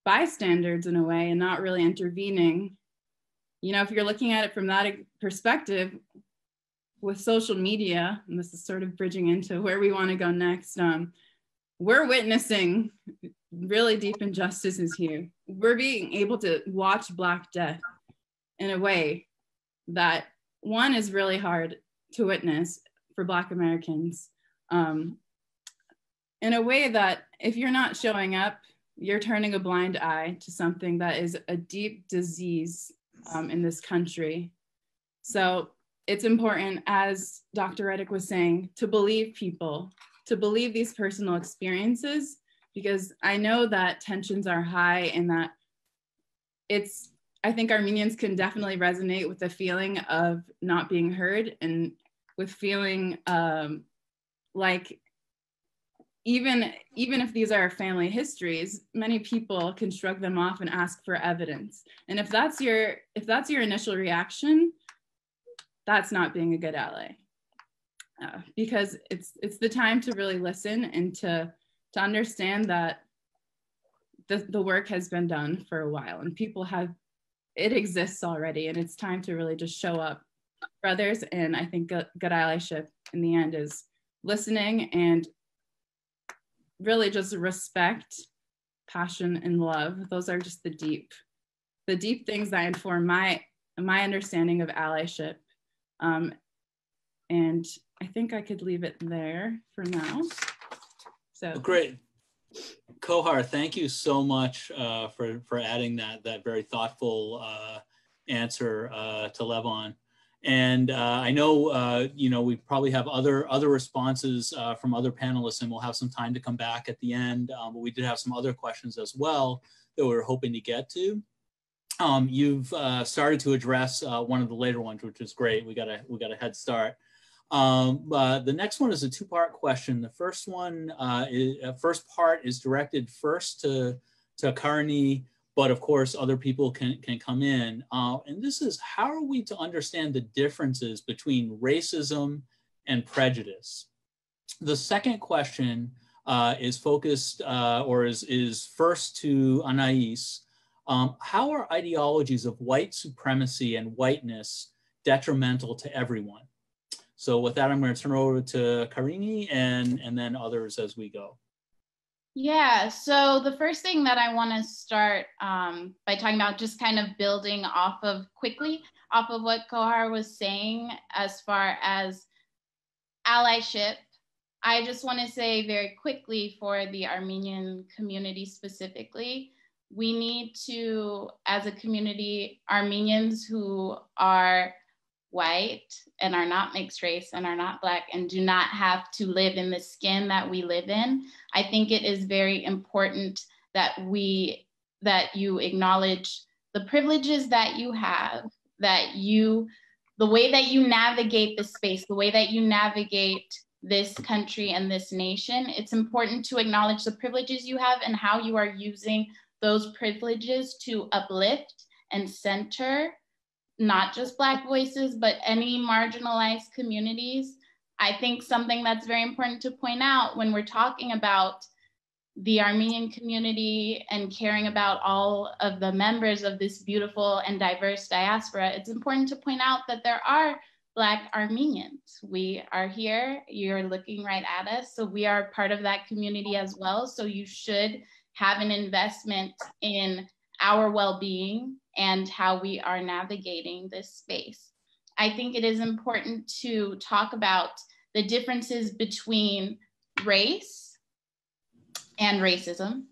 bystanders in a way and not really intervening. If you're looking at it from that perspective with social media, and this is sort of bridging into where we want to go next, we're witnessing really deep injustices here. We're being able to watch Black death in a way that, one, is really hard to witness for Black Americans, in a way that if you're not showing up, you're turning a blind eye to something that is a deep disease in this country. So it's important, as Dr. Reddick was saying, to believe people, to believe these personal experiences, because I know that tensions are high and that I think Armenians can definitely resonate with the feeling of not being heard and with feeling like even if these are family histories, many people can shrug them off and ask for evidence. And if that's your initial reaction, that's not being a good ally. Because it's the time to really listen and to understand that the work has been done for a while and it exists already, and it's time to really just show up for others. And I think good allyship in the end is listening and really just respect, passion, and love. Those are just the deep things that inform my understanding of allyship. And I think I could leave it there for now. So great. Kohar, thank you so much for adding that very thoughtful answer to Levon. And I know we probably have other responses from other panelists, and we'll have some time to come back at the end. But we did have some other questions as well that we were hoping to get to. You've started to address one of the later ones, which is great. We got a head start. The next one is a two-part question. The first one, first part is directed first to Karni, but of course other people can come in. And this is, how are we to understand the differences between racism and prejudice? The second question is focused is first to Anais. How are ideologies of white supremacy and whiteness detrimental to everyone? So with that, I'm going to turn it over to Karini and then others as we go. Yeah, so the first thing that I want to start by talking about, just kind of building quickly off of what Kohar was saying as far as allyship. I just want to say very quickly for the Armenian community specifically, we need to, as a community, Armenians who are white and are not mixed race and are not Black and do not have to live in the skin that we live in, I think it is very important that you acknowledge the privileges that you have, the way that you navigate the space, the way that you navigate this country and this nation. It's important to acknowledge the privileges you have and how you are using those privileges to uplift and center not just Black voices, but any marginalized communities. I think something that's very important to point out when we're talking about the Armenian community and caring about all of the members of this beautiful and diverse diaspora, it's important to point out that there are Black Armenians. We are here, you're looking right at us, so we are part of that community as well. So you should have an investment in our well-being and how we are navigating this space. I think it is important to talk about the differences between race and racism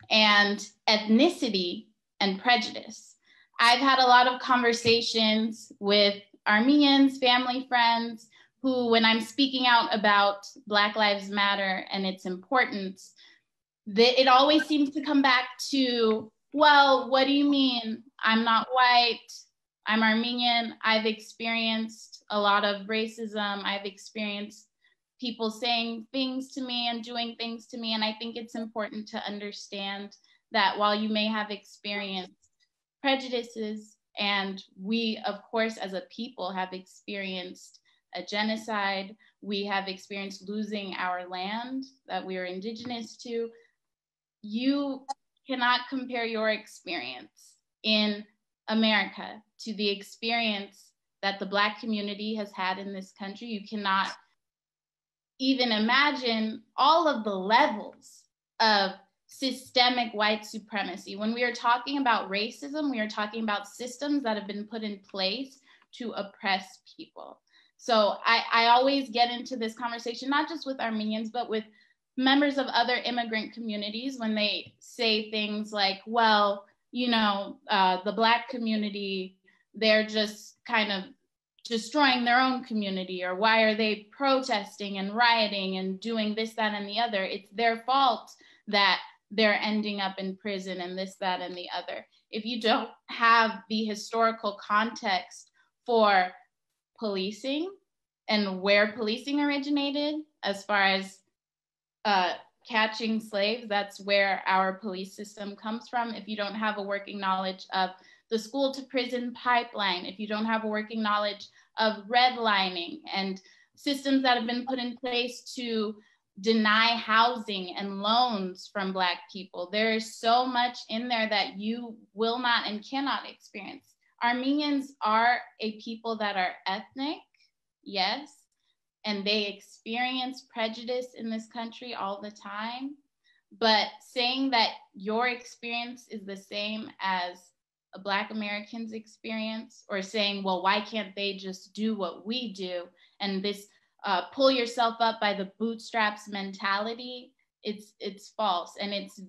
and ethnicity and prejudice. I've had a lot of conversations with Armenians, family, friends, who, when I'm speaking out about Black Lives Matter and its importance, it always seems to come back to, well, what do you mean? I'm not white, I'm Armenian, I've experienced a lot of racism, I've experienced people saying things to me and doing things to me, and I think it's important to understand that while you may have experienced prejudices, and we, of course, as a people have experienced a genocide, we have experienced losing our land that we are indigenous to, you cannot compare your experience in America to the experience that the Black community has had in this country. You cannot even imagine all of the levels of systemic white supremacy. When we are talking about racism, we are talking about systems that have been put in place to oppress people. So I always get into this conversation, not just with Armenians, but with members of other immigrant communities when they say things like, well, you know, the Black community, they're just kind of destroying their own community, or why are they protesting and rioting and doing this, that, and the other? It's their fault that they're ending up in prison and this, that, and the other. If you don't have the historical context for policing and where policing originated, as far as catching slaves, that's where our police system comes from. If you don't have a working knowledge of the school to prison pipeline, if you don't have a working knowledge of redlining and systems that have been put in place to deny housing and loans from Black people, there is so much in there that you will not and cannot experience. Armenians are a people that are ethnic, yes, and they experience prejudice in this country all the time, but saying that your experience is the same as a Black American's experience, or saying, well, why can't they just do what we do? And this pull yourself up by the bootstraps mentality, it's false. And it's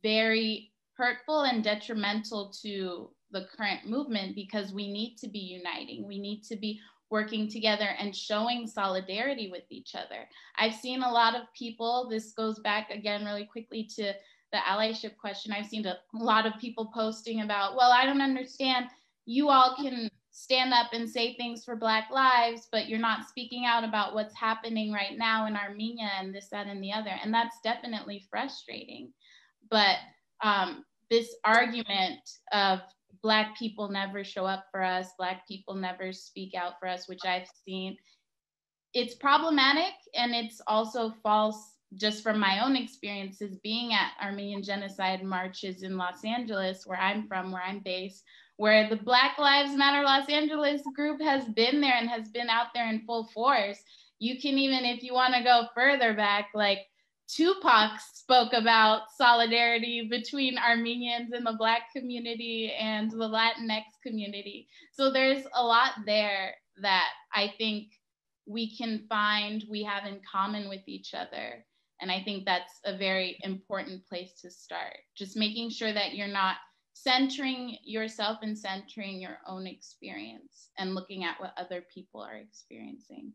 very hurtful and detrimental to the current movement, because we need to be uniting. We need to be working together and showing solidarity with each other. I've seen a lot of people, this goes back again really quickly to the allyship question. I've seen a lot of people posting about, well, I don't understand, you all can stand up and say things for Black lives, but you're not speaking out about what's happening right now in Armenia and this, that, and the other. And that's definitely frustrating. But this argument of Black people never show up for us, Black people never speak out for us, which I've seen, it's problematic, and it's also false just from my own experiences being at Armenian Genocide marches in Los Angeles, where I'm from, where I'm based, where the Black Lives Matter Los Angeles group has been there and has been out there in full force. You can even, if you want to go further back, like Tupac spoke about solidarity between Armenians in the Black community and the Latinx community. So there's a lot there that I think we can find we have in common with each other. And I think that's a very important place to start. Just making sure that you're not centering yourself and centering your own experience and looking at what other people are experiencing.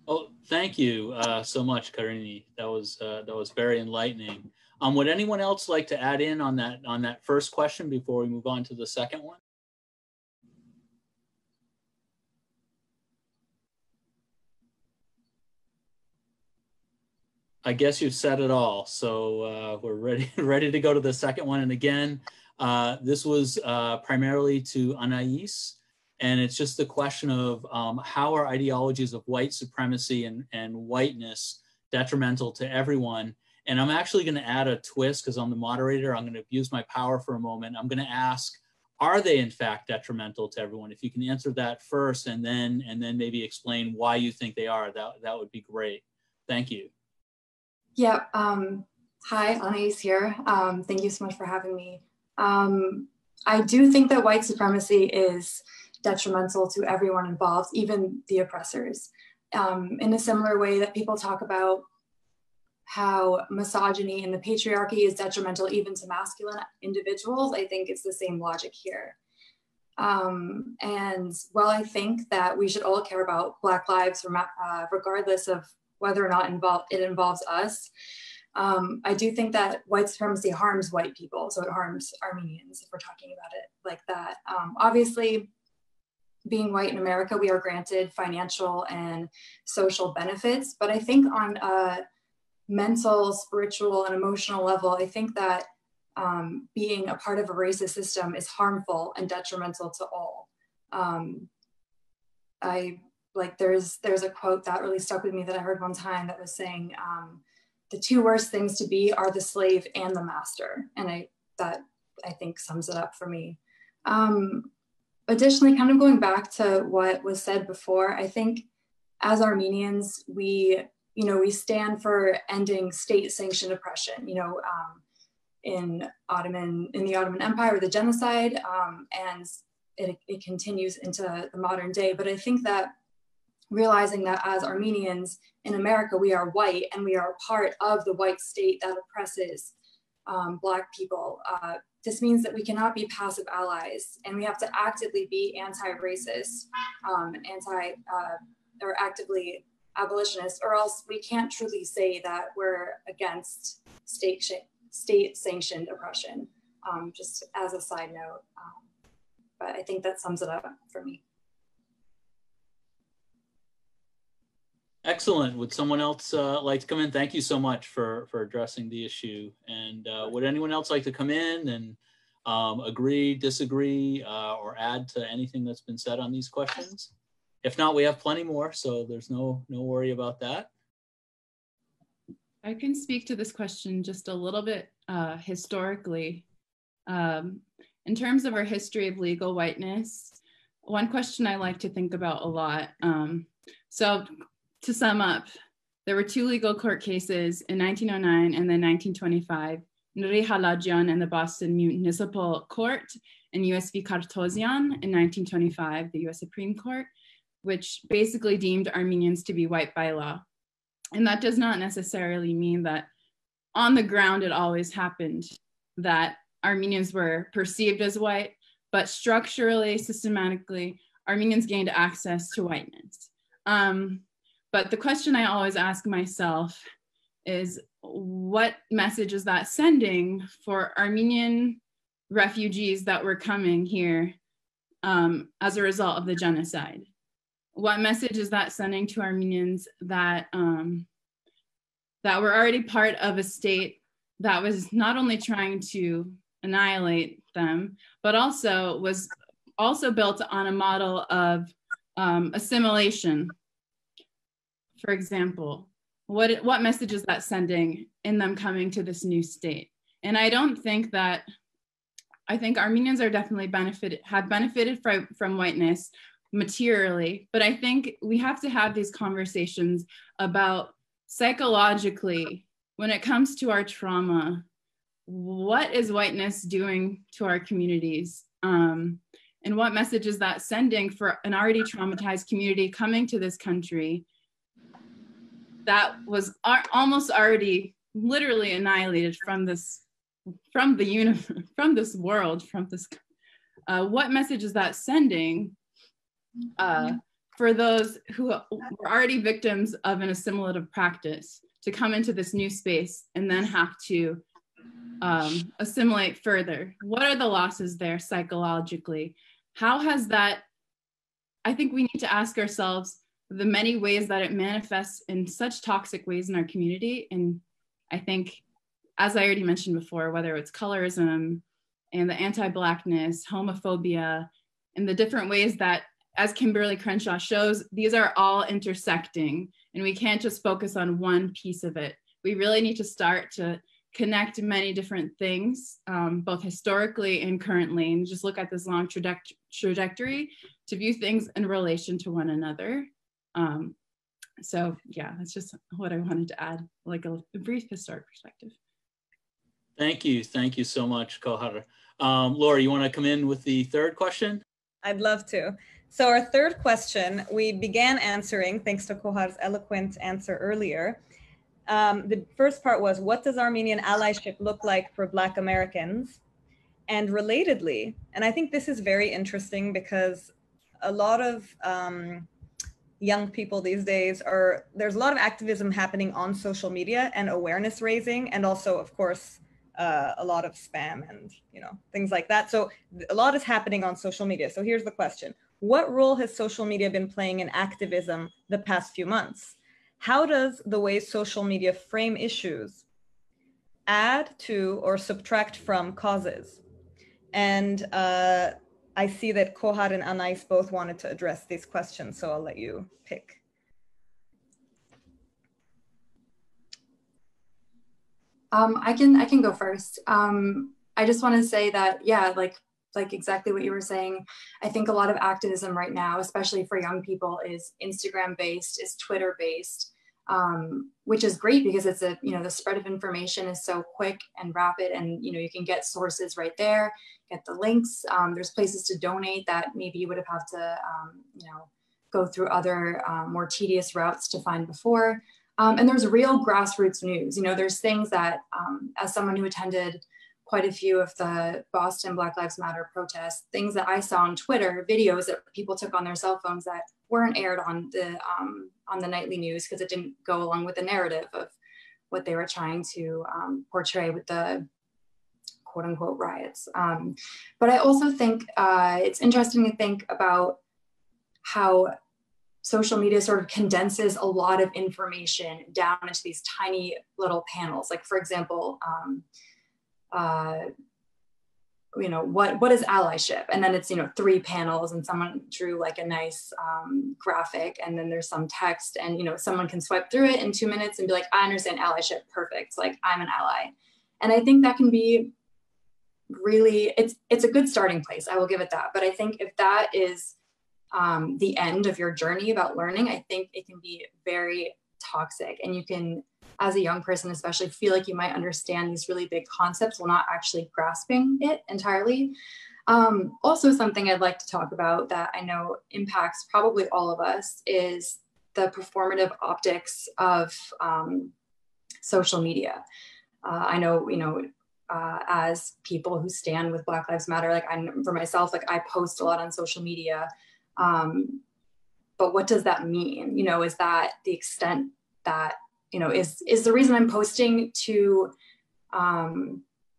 Oh, thank you so much, Karini. That was very enlightening. Would anyone else like to add in on that first question before we move on to the second one? I guess you've said it all. So we're ready to go to the second one. And again, this was primarily to Anais, and it's just the question of how are ideologies of white supremacy and whiteness detrimental to everyone? And I'm actually going to add a twist because I'm the moderator. I'm going to abuse my power for a moment. I'm going to ask, are they in fact detrimental to everyone? If you can answer that first and then maybe explain why you think they are, that would be great. Thank you. Yeah. Hi, Anais here. Thank you so much for having me. I do think that white supremacy is detrimental to everyone involved, even the oppressors. In a similar way that people talk about how misogyny and the patriarchy is detrimental even to masculine individuals, I think it's the same logic here. And while I think that we should all care about Black lives, regardless of whether or not it involves us, I do think that white supremacy harms white people. So it harms Armenians, if we're talking about it like that. Obviously, being white in America, we are granted financial and social benefits, but I think on a mental, spiritual, and emotional level, I think that being a part of a racist system is harmful and detrimental to all. There's a quote that really stuck with me that I heard one time that was saying, the two worst things to be are the slave and the master. And that I think sums it up for me. Additionally, kind of going back to what was said before, I think as Armenians, we stand for ending state-sanctioned oppression, in the Ottoman Empire, the genocide, and it continues into the modern day. But I think that realizing that as Armenians in America, we are white and we are part of the white state that oppresses Black people. This means that we cannot be passive allies, and we have to actively be anti-racist, or actively abolitionist, or else we can't truly say that we're against state-sanctioned oppression, just as a side note. But I think that sums it up for me. Excellent. Would someone else like to come in? Thank you so much for addressing the issue. And would anyone else like to come in and agree, disagree, or add to anything that's been said on these questions? If not, we have plenty more, so there's no worry about that. I can speak to this question just a little bit historically. In terms of our history of legal whiteness, one question I like to think about a lot. So to sum up, there were two legal court cases in 1909 and then 1925, Nuri Halajian and the Boston Municipal Court and US v. Kartosian in 1925, the US Supreme Court, which basically deemed Armenians to be white by law. And that does not necessarily mean that on the ground it always happened that Armenians were perceived as white, but structurally, systematically, Armenians gained access to whiteness. But the question I always ask myself is, what message is that sending for Armenian refugees that were coming here as a result of the genocide? What message is that sending to Armenians that, that were already part of a state that was not only trying to annihilate them, but also was also built on a model of assimilation? For example, what message is that sending in them coming to this new state? And I don't think that, I think Armenians are definitely have benefited from whiteness materially, but I think we have to have these conversations about psychologically, when it comes to our trauma, what is whiteness doing to our communities? And what message is that sending for an already traumatized community coming to this country that was almost already literally annihilated from this world. What message is that sending for those who were already victims of an assimilative practice to come into this new space and then have to assimilate further? What are the losses there psychologically? How has that, I think we need to ask ourselves, the many ways that it manifests in such toxic ways in our community. And I think, as I already mentioned before, whether it's colorism and the anti-Blackness, homophobia, and the different ways that, as Kimberly Crenshaw shows, these are all intersecting, and we can't just focus on one piece of it. We really need to start to connect many different things, both historically and currently, and just look at this long trajectory to view things in relation to one another. So yeah, that's just what I wanted to add, like a brief historic perspective. Thank you so much, Kohar. Laura, you want to come in with the third question? I'd love to. So our third question, we began answering, thanks to Kohar's eloquent answer earlier. The first part was, what does Armenian allyship look like for Black Americans? And relatedly, and I think this is very interesting because a lot of young people these days there's a lot of activism happening on social media and awareness raising, and also, of course, a lot of spam and things like that. So a lot is happening on social media. So here's the question. What role has social media been playing in activism the past few months? How does the way social media frame issues add to or subtract from causes? And I see that Kohar and Anais both wanted to address these questions, so I'll let you pick. I can go first. I just want to say that, yeah, like exactly what you were saying. I think a lot of activism right now, especially for young people, is Instagram based, is Twitter based, which is great because it's the spread of information is so quick and rapid, and you can get sources right there, get the links. There's places to donate that maybe you would have to go through other more tedious routes to find before. And there's real grassroots news. There's things that, as someone who attended quite a few of the Boston Black Lives Matter protests, things that I saw on Twitter, videos that people took on their cell phones that weren't aired on the nightly news because it didn't go along with the narrative of what they were trying to portray with the quote unquote riots. But I also think it's interesting to think about how social media sort of condenses a lot of information down into these tiny little panels. Like, for example, what is allyship? And then it's, 3 panels, and someone drew like a nice graphic, and then there's some text, and, someone can swipe through it in 2 minutes and be like, I understand allyship, perfect. Like, I'm an ally. And I think that can be really, it's a good starting place. I will give it that. But I think if that is the end of your journey about learning, I think it can be very toxic, and you can, as a young person especially, feel like you might understand these really big concepts while not actually grasping it entirely. Also, something I'd like to talk about that I know impacts probably all of us is the performative optics of social media. I know, as people who stand with Black Lives Matter, like for myself, like I post a lot on social media. But what does that mean? Is that the extent that, is the reason I'm posting to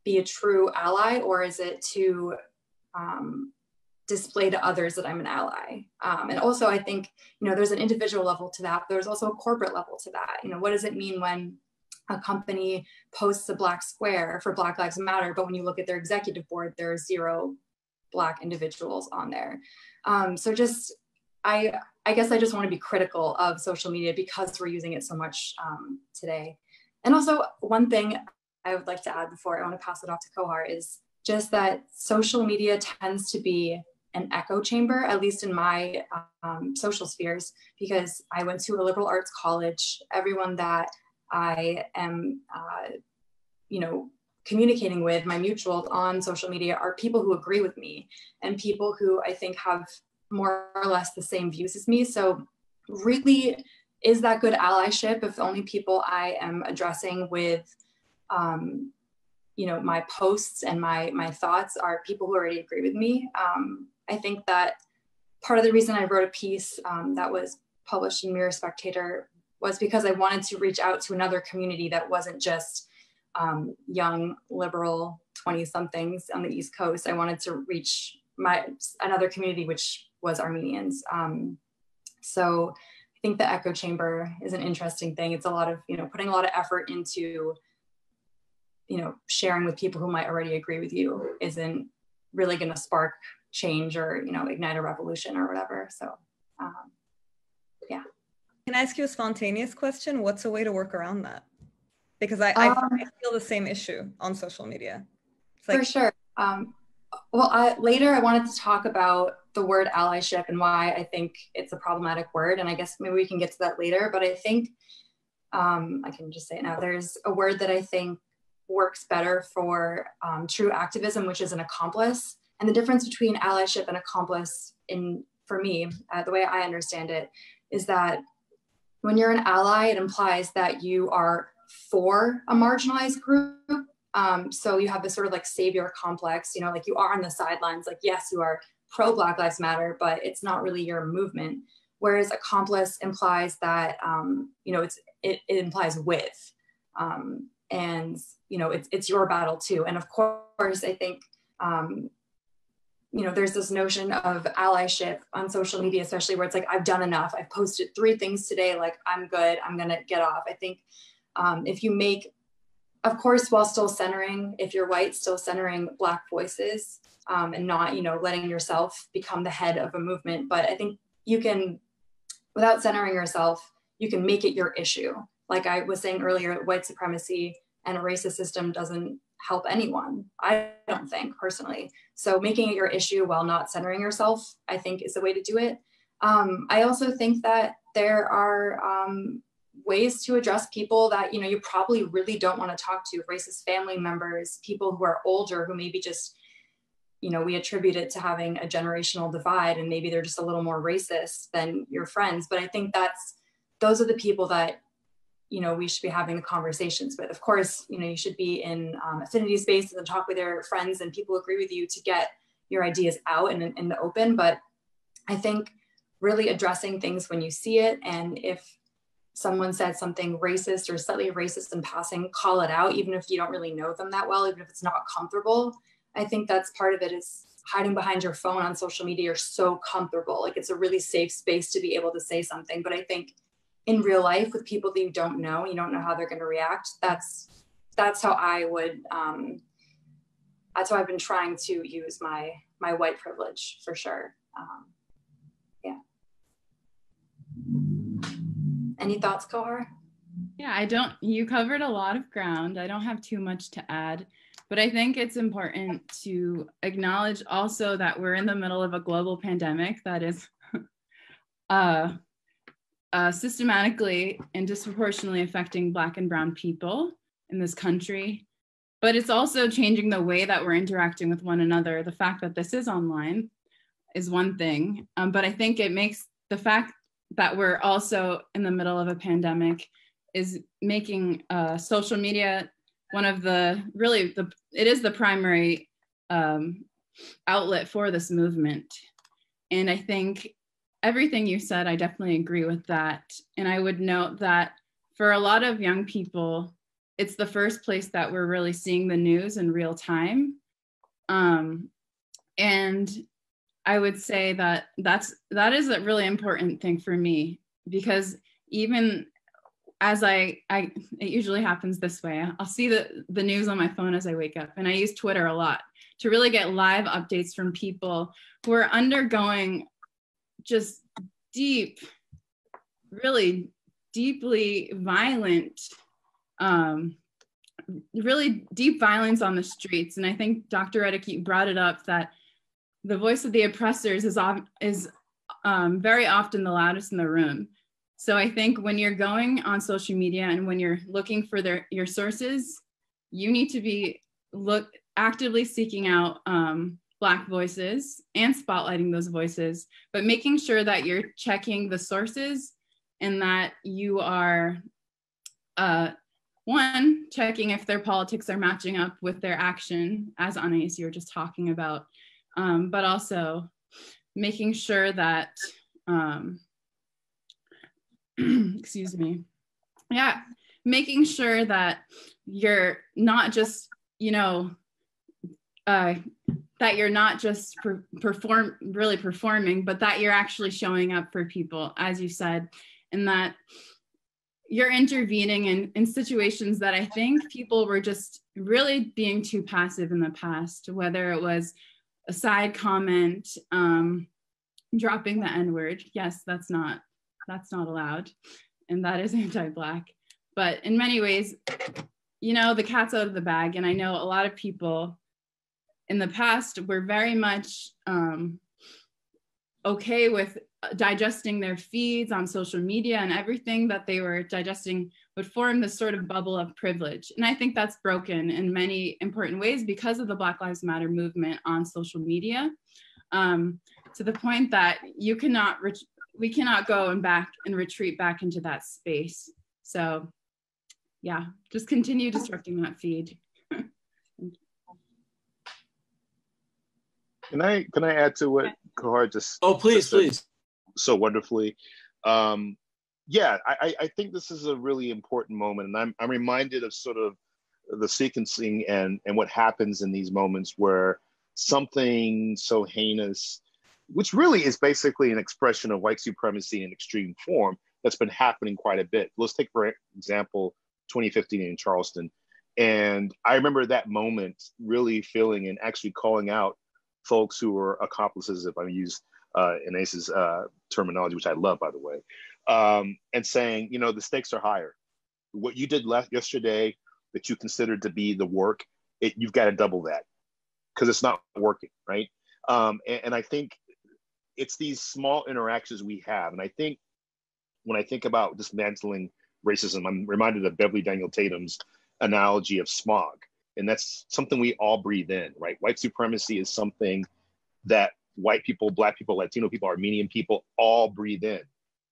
be a true ally, or is it to display to others that I'm an ally? And also I think, there's an individual level to that, but there's also a corporate level to that. What does it mean when a company posts a black square for Black Lives Matter, but when you look at their executive board, there are 0 Black individuals on there? So just, I guess I just want to be critical of social media because we're using it so much today. And also, one thing I would like to add before I want to pass it off to Kohar is just that social media tends to be an echo chamber, at least in my social spheres, because I went to a liberal arts college. Everyone that I am, communicating with, my mutuals on social media, are people who agree with me and people who I think have more or less the same views as me. So really, is that good allyship if the only people I am addressing with, my posts and my thoughts are people who already agree with me? I think that part of the reason I wrote a piece that was published in Mirror Spectator was because I wanted to reach out to another community that wasn't just young liberal 20-somethings on the East Coast. I wanted to reach another community, which was Armenians. So I think the echo chamber is an interesting thing. It's a lot of, putting a lot of effort into, sharing with people who might already agree with you isn't really going to spark change or, ignite a revolution or whatever. So, yeah. Can I ask you a spontaneous question? What's a way to work around that? Because I feel the same issue on social media. It's like, for sure. Later I wanted to talk about the word allyship and why I think it's a problematic word. And I guess maybe we can get to that later, but I think, I can just say it now, there's a word that I think works better for true activism, which is an accomplice. And the difference between allyship and accomplice for me, the way I understand it, is that when you're an ally, it implies that you are for a marginalized group. So you have this sort of like savior complex, like you are on the sidelines, like, yes, you are pro Black Lives Matter, but it's not really your movement. Whereas accomplice implies that, it implies with, and, it's your battle too. And of course, I think, there's this notion of allyship on social media, especially where it's like, I've done enough. I've posted 3 things today. Like, I'm good. I'm going to get off. I think if you make, of course, while still centering, if you're white, still centering Black voices and not, letting yourself become the head of a movement. But I think you can, without centering yourself, you can make it your issue. Like I was saying earlier, white supremacy and a racist system doesn't help anyone, I don't think, personally. So making it your issue while not centering yourself, I think, is the way to do it. I also think that there are ways to address people that, you probably really don't want to talk to, racist family members, people who are older, who maybe just, we attribute it to having a generational divide and maybe they're just a little more racist than your friends. But I think those are the people that, we should be having the conversations with. Of course, you should be in affinity spaces and talk with your friends and people who agree with you to get your ideas out in the open. But I think really addressing things when you see it, and if someone said something racist or slightly racist in passing, call it out, even if you don't really know them that well, even if it's not comfortable. I think that's part of it, is hiding behind your phone on social media. You're so comfortable. Like, it's a really safe space to be able to say something. But I think in real life with people that you don't know how they're going to react, that's how I would, that's how I've been trying to use my white privilege, for sure. Yeah. Any thoughts, Kohar? Yeah, you covered a lot of ground. I don't have too much to add, but I think it's important to acknowledge also that we're in the middle of a global pandemic that is systematically and disproportionately affecting Black and Brown people in this country. But it's also changing the way that we're interacting with one another. The fact that this is online is one thing, but I think it makes the fact that we're also in the middle of a pandemic is making social media one of it is the primary outlet for this movement. And I think everything you said, I definitely agree with that. And I would note that for a lot of young people, it's the first place that we're really seeing the news in real time. And I would say that is a really important thing for me, because even as it usually happens this way, I'll see the news on my phone as I wake up, and I use Twitter a lot to really get live updates from people who are undergoing just really deeply violent, really deep violence on the streets. And I think Dr. Reddick brought it up, that the voice of the oppressors is very often the loudest in the room. So I think when you're going on social media and when you're looking for your sources, you need to be actively seeking out Black voices and spotlighting those voices, but making sure that you're checking the sources and that you are, one, checking if their politics are matching up with their action, as Anais, you were just talking about, but also making sure that, excuse me, yeah, making sure that you're not just, that you're not just performing, but that you're actually showing up for people, as you said. and that you're intervening in situations that I think people were just really being too passive in the past, whether it was a side comment, dropping the N-word. Yes, that's not allowed, and that is anti-Black. But in many ways, you know, the cat's out of the bag, and I know a lot of people in the past were very much okay with digesting their feeds on social media, and everything that they were digesting would form this sort of bubble of privilege. And I think that's broken in many important ways because of the Black Lives Matter movement on social media, to the point that we cannot go and retreat back into that space. So yeah, just continue disrupting that feed. Can I add to what Kohar just? Oh, please, please. So wonderfully. Yeah, I think this is a really important moment, and I'm reminded of sort of the sequencing and what happens in these moments where something so heinous, which really is basically an expression of white supremacy in extreme form, that's been happening quite a bit. Let's take, for example, 2015 in Charleston. And I remember that moment really feeling and actually calling out folks who were accomplices, if I use Inace's terminology, which I love, by the way, and saying, you know, the stakes are higher. What you did yesterday that you considered to be the work, you've got to double that because it's not working, right? And I think it's these small interactions we have. And I think when I think about dismantling racism, I'm reminded of Beverly Daniel Tatum's analogy of smog. And that's something we all breathe in, right? White supremacy is something that white people, Black people, Latino people, Armenian people all breathe in.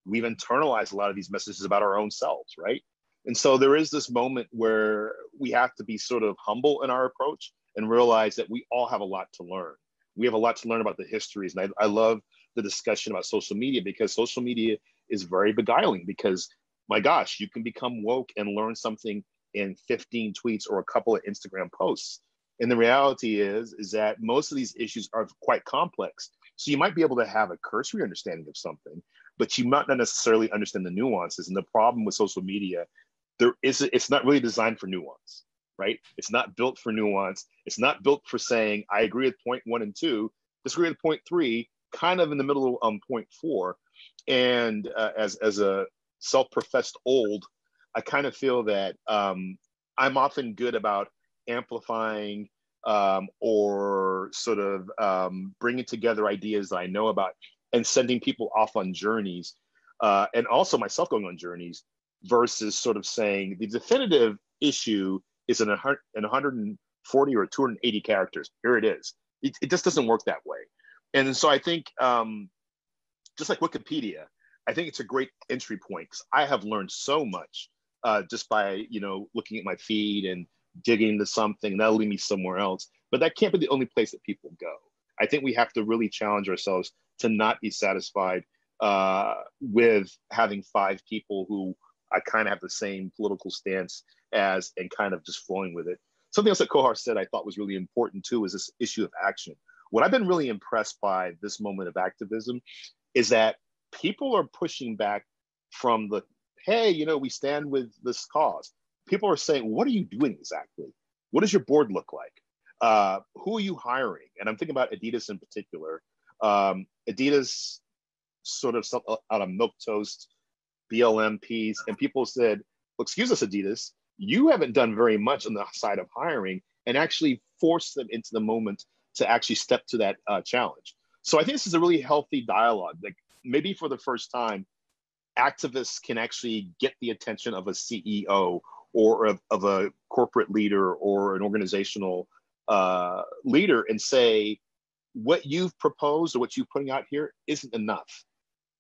We've internalized a lot of these messages about our own selves, right? And so there is this moment where we have to be sort of humble in our approach and realize that we all have a lot to learn. We have a lot to learn about the histories. And I love the discussion about social media, because social media is very beguiling, because my gosh, you can become woke and learn something in 15 tweets or a couple of Instagram posts. And the reality is that most of these issues are quite complex. So you might be able to have a cursory understanding of something, but you might not necessarily understand the nuances. And the problem with social media, it's not really designed for nuance, right? It's not built for nuance. It's not built for saying, I agree with point 1 and 2, disagree with point 3, kind of in the middle of point 4. And as a self-professed old, I kind of feel that I'm often good about amplifying or sort of bringing together ideas that I know about and sending people off on journeys, and also myself going on journeys, versus sort of saying the definitive issue is in 140 or 280 characters. Here it is. It just doesn't work that way. And so I think, just like Wikipedia, I think it's a great entry point, because I have learned so much just by, you know, looking at my feed and digging into something, and that'll lead me somewhere else. But that can't be the only place that people go. I think we have to really challenge ourselves to not be satisfied with having 5 people who I kind of have the same political stance as, and kind of just flowing with it. Something else that Kohar said I thought was really important too is this issue of action. What I've been really impressed by this moment of activism is that people are pushing back from the, hey, you know, we stand with this cause. People are saying, what are you doing exactly? What does your board look like? Who are you hiring? And I'm thinking about Adidas in particular. Adidas sort of out of milquetoast, BLM piece, and people said, well, excuse us, Adidas, you haven't done very much on the side of hiring, and actually force them into the moment to actually step to that challenge. So I think this is a really healthy dialogue. Like, maybe for the first time, activists can actually get the attention of a CEO or of a corporate leader or an organizational leader and say, what you've proposed or what you're putting out here isn't enough.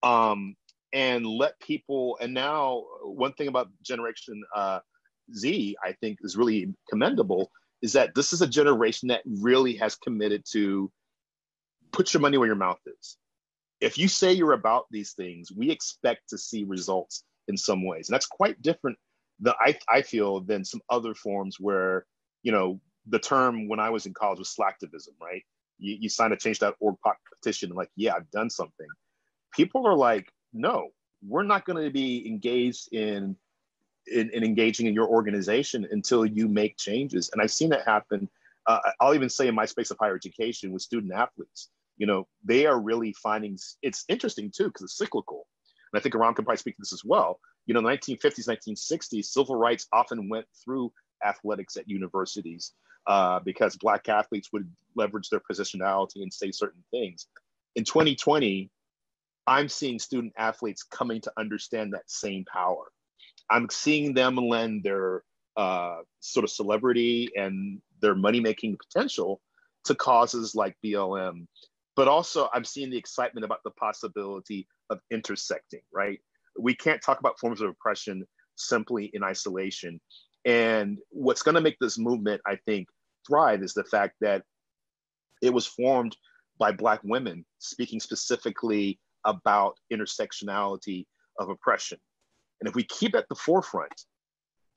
And let people, and now one thing about Generation Z, I think is really commendable, is that this is a generation that really has committed to put your money where your mouth is. If you say you're about these things, we expect to see results in some ways. And that's quite different, I feel, than some other forms where, you know, the term when I was in college was slacktivism, right? You sign a change.org petition and like, yeah, I've done something. People are like, no, we're not going to be engaged in engaging in your organization until you make changes. And I've seen that happen. I'll even say in my space of higher education with student athletes, you know, they are really finding, it's interesting too, because it's cyclical. And I think Aram can probably speak to this as well. You know, in the 1950s, 1960s, civil rights often went through athletics at universities because Black athletes would leverage their positionality and say certain things. In 2020, I'm seeing student athletes coming to understand that same power. I'm seeing them lend their sort of celebrity and their money-making potential to causes like BLM. But also I'm seeing the excitement about the possibility of intersecting, right? We can't talk about forms of oppression simply in isolation. And what's gonna make this movement, I think, thrive is the fact that it was formed by Black women speaking specifically about intersectionality of oppression. And if we keep at the forefront,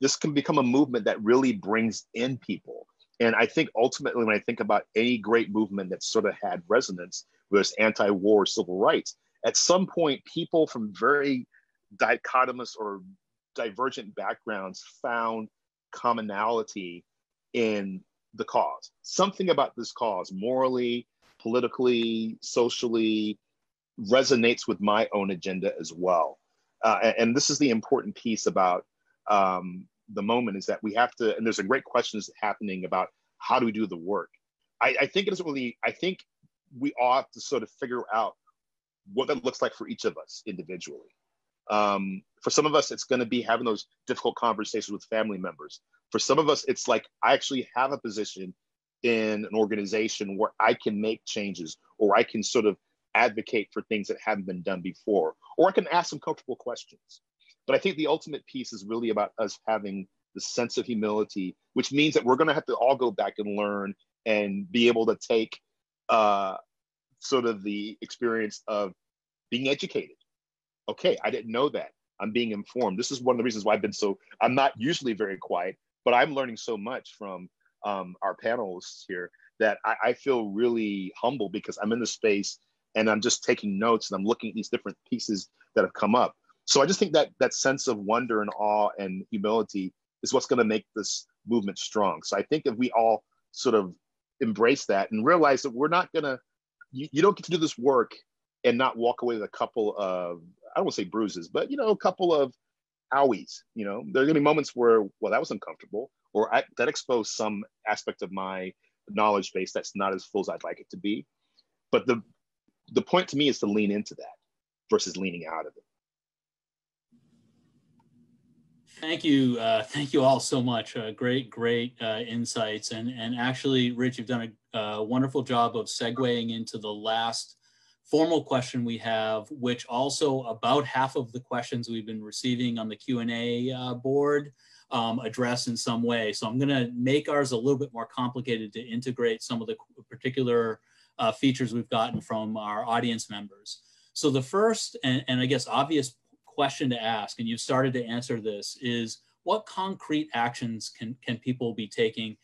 this can become a movement that really brings in people. And I think ultimately, when I think about any great movement that sort of had resonance, whether it's anti-war or civil rights, at some point, people from very dichotomous or divergent backgrounds found commonality in the cause. Something about this cause, morally, politically, socially, resonates with my own agenda as well. And this is the important piece about the moment, is that we have to, and there's a great questions happening about how do we do the work. I think it isn't really, I think we ought to sort of figure out what that looks like for each of us individually. For some of us, it's going to be having those difficult conversations with family members. For some of us, it's like, I actually have a position in an organization where I can make changes, or I can sort of advocate for things that haven't been done before, or I can ask some comfortable questions. But I think the ultimate piece is really about us having the sense of humility, which means that we're going to have to all go back and learn and be able to take sort of the experience of being educated. Okay, I didn't know that. I'm being informed. This is one of the reasons why I'm not usually very quiet, but I'm learning so much from our panelists here that I feel really humble, because I'm in the space and I'm just taking notes and I'm looking at these different pieces that have come up. So I just think that that sense of wonder and awe and humility is what's going to make this movement strong. So I think if we all sort of embrace that and realize that we're not going to, you don't get to do this work and not walk away with a couple of, I don't want to say bruises, but, you know, a couple of owies. You know, there are going to be moments where, well, that was uncomfortable, or that exposed some aspect of my knowledge base that's not as full as I'd like it to be. But the point to me is to lean into that versus leaning out of it. Thank you all so much. Great insights. And actually, Rich, you've done a wonderful job of segueing into the last formal question we have, which also about half of the questions we've been receiving on the Q&A board address in some way. So I'm gonna make ours a little bit more complicated to integrate some of the particular features we've gotten from our audience members. So the first, and I guess obvious question to ask, and you've started to answer this, is what concrete actions can people be taking,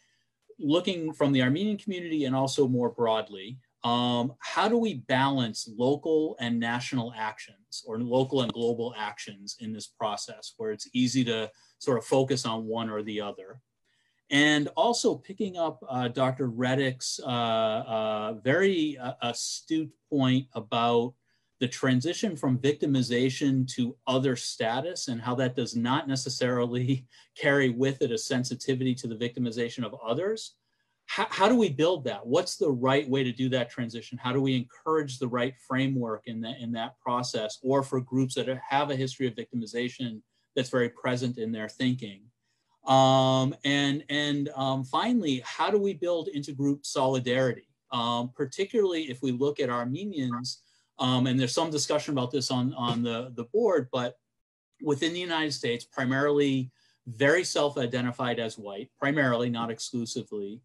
looking from the Armenian community and also more broadly? How do we balance local and national actions, or local and global actions in this process, where it's easy to sort of focus on one or the other? And also picking up Dr. Reddick's very astute point about the transition from victimization to other status, and how that does not necessarily carry with it a sensitivity to the victimization of others. How do we build that? What's the right way to do that transition? How do we encourage the right framework in that process, or for groups that have a history of victimization that's very present in their thinking? Finally, how do we build intergroup solidarity? Particularly if we look at Armenians, and there's some discussion about this on the board, but within the United States, primarily very self-identified as white, primarily, not exclusively,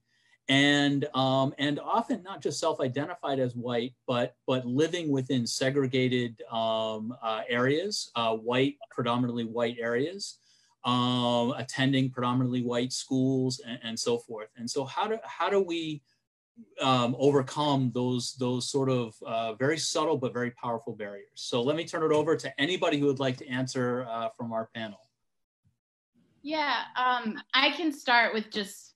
and often not just self-identified as white, but living within segregated areas, predominantly white areas, attending predominantly white schools, and so forth. And so how do we overcome those sort of very subtle but very powerful barriers. So let me turn it over to anybody who would like to answer from our panel. Yeah, I can start with just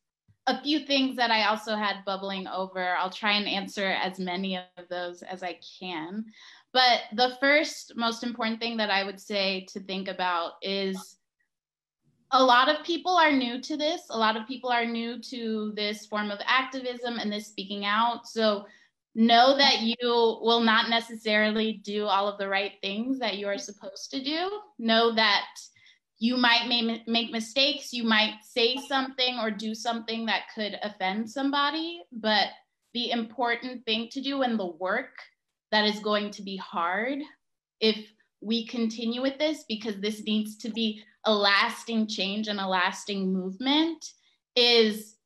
a few things that I also had bubbling over. I'll try and answer as many of those as I can. But the first most important thing that I would say to think about is a lot of people are new to this. A lot of people are new to this form of activism and this speaking out. So know that you will not necessarily do all of the right things that you are supposed to do. Know that you might make mistakes. You might say something or do something that could offend somebody. But the important thing to do and the work that is going to be hard if we continue with this, because this needs to be a lasting change and a lasting movement, is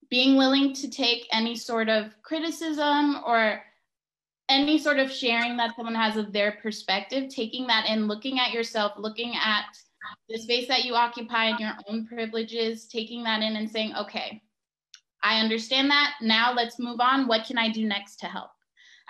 being willing to take any sort of criticism or any sort of sharing that someone has of their perspective, taking that in, looking at yourself, looking at the space that you occupy and your own privileges, taking that in and saying, okay, I understand that. Now let's move on. What can I do next to help?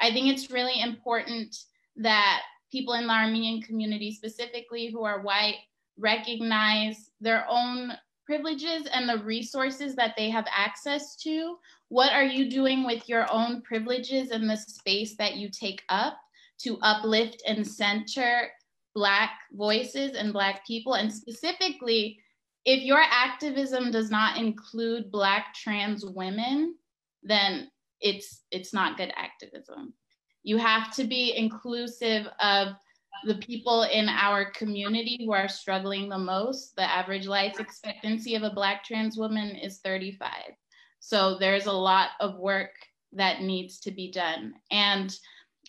I think it's really important that people in the Armenian community specifically who are white recognize their own privileges and the resources that they have access to. What are you doing with your own privileges and the space that you take up to uplift and center Black voices and Black people? And specifically, if your activism does not include Black trans women, then it's not good activism. You have to be inclusive of the people in our community who are struggling the most. The average life expectancy of a Black trans woman is 35. So there's a lot of work that needs to be done. And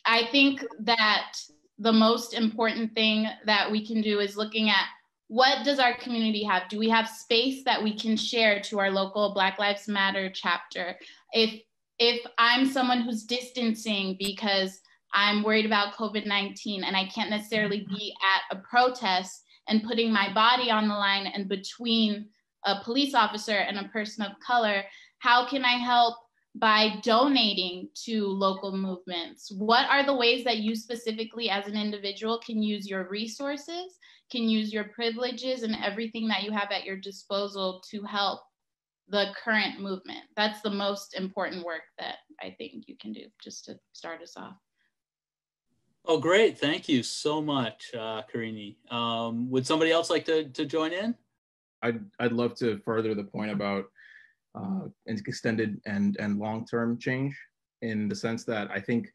I think that the most important thing that we can do is looking at, what does our community have? Do we have space that we can share to our local Black Lives Matter chapter? If I'm someone who's distancing because I'm worried about COVID-19 and I can't necessarily be at a protest and putting my body on the line and between a police officer and a person of color, how can I help by donating to local movements? What are the ways that you specifically as an individual can use your resources, can use your privileges and everything that you have at your disposal to help the current movement? That's the most important work that I think you can do, just to start us off. Oh, great. Thank you so much, Karini. Would somebody else like to join in? I'd love to further the point about extended and long-term change, in the sense that I think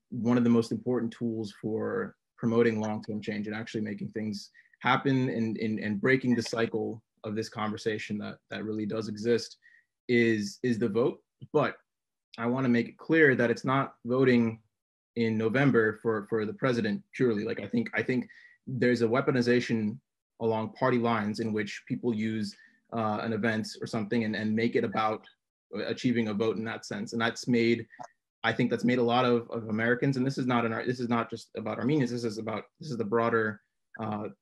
one of the most important tools for promoting long-term change and actually making things happen and breaking the cycle of this conversation that really does exist is the vote. But I want to make it clear that it's not voting in November for the president purely. Like, I think there's a weaponization along party lines in which people use an event or something and make it about achieving a vote in that sense. And I think that's made a lot of Americans, and this is not just about Armenians, this is the broader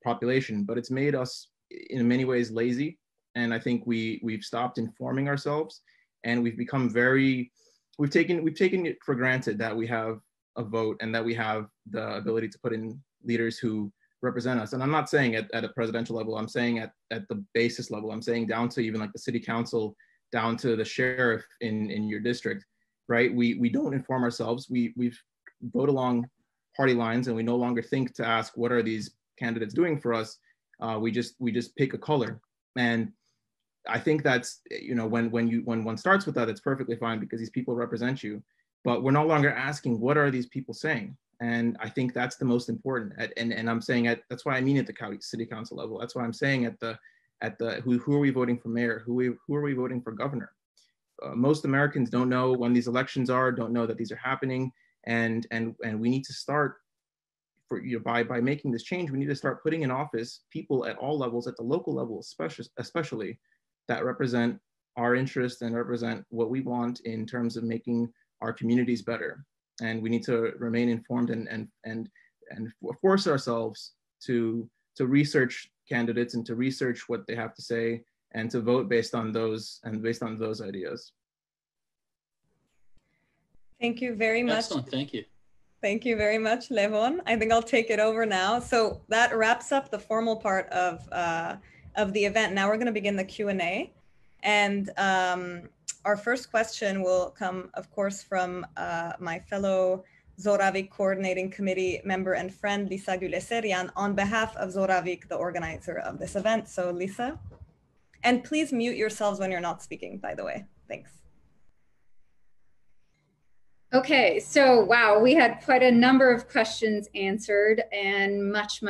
population, but it's made us in many ways lazy. And I think we've stopped informing ourselves, and we've become we've taken it for granted that we have a vote and that we have the ability to put in leaders who represent us. And I'm not saying at a presidential level, I'm saying at the basis level, I'm saying down to even like the city council, down to the sheriff in your district, right? We don't inform ourselves. We've vote along party lines, and we no longer think to ask, what are these candidates doing for us? We just pick a color. And I think that's, when one starts with that, it's perfectly fine because these people represent you. But we're no longer asking, what are these people saying? And I think that's the most important. And I'm saying that's why I mean at the city council level. That's why I'm saying at the who are we voting for mayor? Who are we voting for governor? Most Americans don't know when these elections are, don't know that these are happening, and we need to start by making this change. We need to start putting in office people at all levels, at the local level especially, that represent our interests and represent what we want in terms of making our communities better. And we need to remain informed and force ourselves to research candidates and to research what they have to say and to vote based on those ideas. Thank you very much. Excellent, thank you. Thank you very much, Levon. I think I'll take it over now. So that wraps up the formal part of the event. Now we're going to begin the Q&A. And our first question will come, of course, from my fellow Zoravik Coordinating Committee member and friend, Lisa Guleserian, on behalf of Zoravik, the organizer of this event. So Lisa, and please mute yourselves when you're not speaking, by the way. Thanks. Okay, so wow, we had quite a number of questions answered and much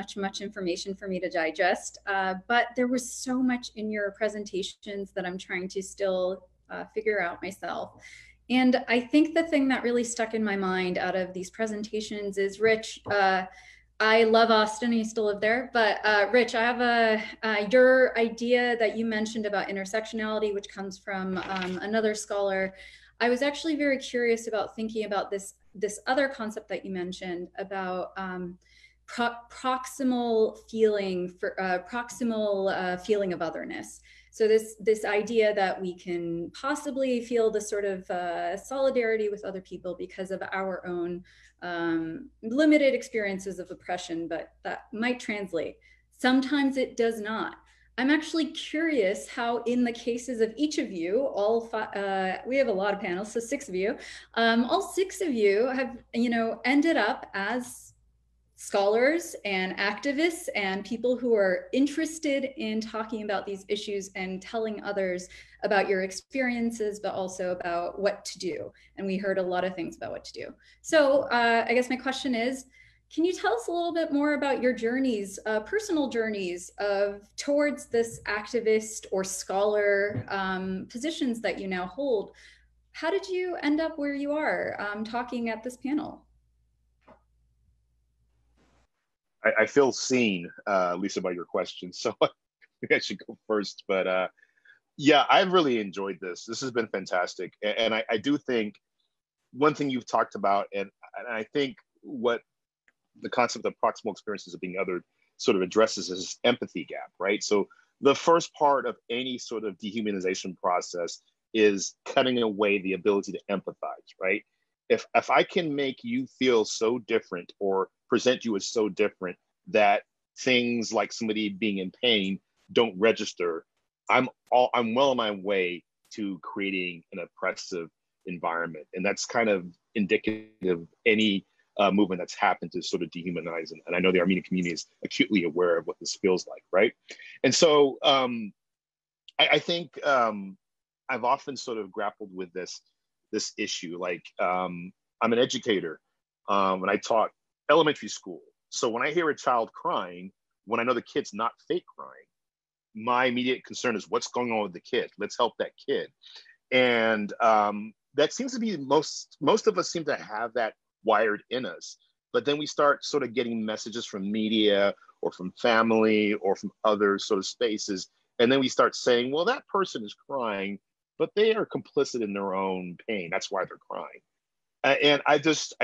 information for me to digest. But there was so much in your presentations that I'm trying to still figure out myself. And I think the thing that really stuck in my mind out of these presentations is, Rich, I love Austin, I used to live there, but Rich, I have your idea that you mentioned about intersectionality, which comes from another scholar. I was actually very curious about thinking about this other concept that you mentioned about proximal feeling of otherness. So this idea that we can possibly feel the sort of solidarity with other people because of our own limited experiences of oppression, but that might translate. Sometimes it does not. I'm actually curious how, in the cases of each of you, all five, we have a lot of panels, so 6 of you, all 6 of you have, ended up as scholars and activists and people who are interested in talking about these issues and telling others about your experiences, but also about what to do. And we heard a lot of things about what to do. So I guess my question is, can you tell us a little bit more about your journeys, personal journeys towards this activist or scholar positions that you now hold? How did you end up where you are talking at this panel? I feel seen, Lisa, by your question. So maybe I should go first. But yeah, I've really enjoyed this. This has been fantastic. And I do think one thing you've talked about, and I think what the concept of proximal experiences of being othered sort of addresses is empathy gap, right? So the first part of any sort of dehumanization process is cutting away the ability to empathize, right? If I can make you feel so different or present you as so different that things like somebody being in pain don't register, I'm well on my way to creating an oppressive environment. And that's kind of indicative of any movement that's happened to sort of dehumanize. And I know the Armenian community is acutely aware of what this feels like, right? And so I think I've often sort of grappled with this issue. Like I'm an educator and I taught elementary school. So when I hear a child crying, when I know the kid's not fake crying, my immediate concern is what's going on with the kid? Let's help that kid. And that seems to be most of us seem to have that wired in us. But then we start sort of getting messages from media or from family or from other sort of spaces. And then we start saying, well, that person is crying, but they are complicit in their own pain. That's why they're crying. And I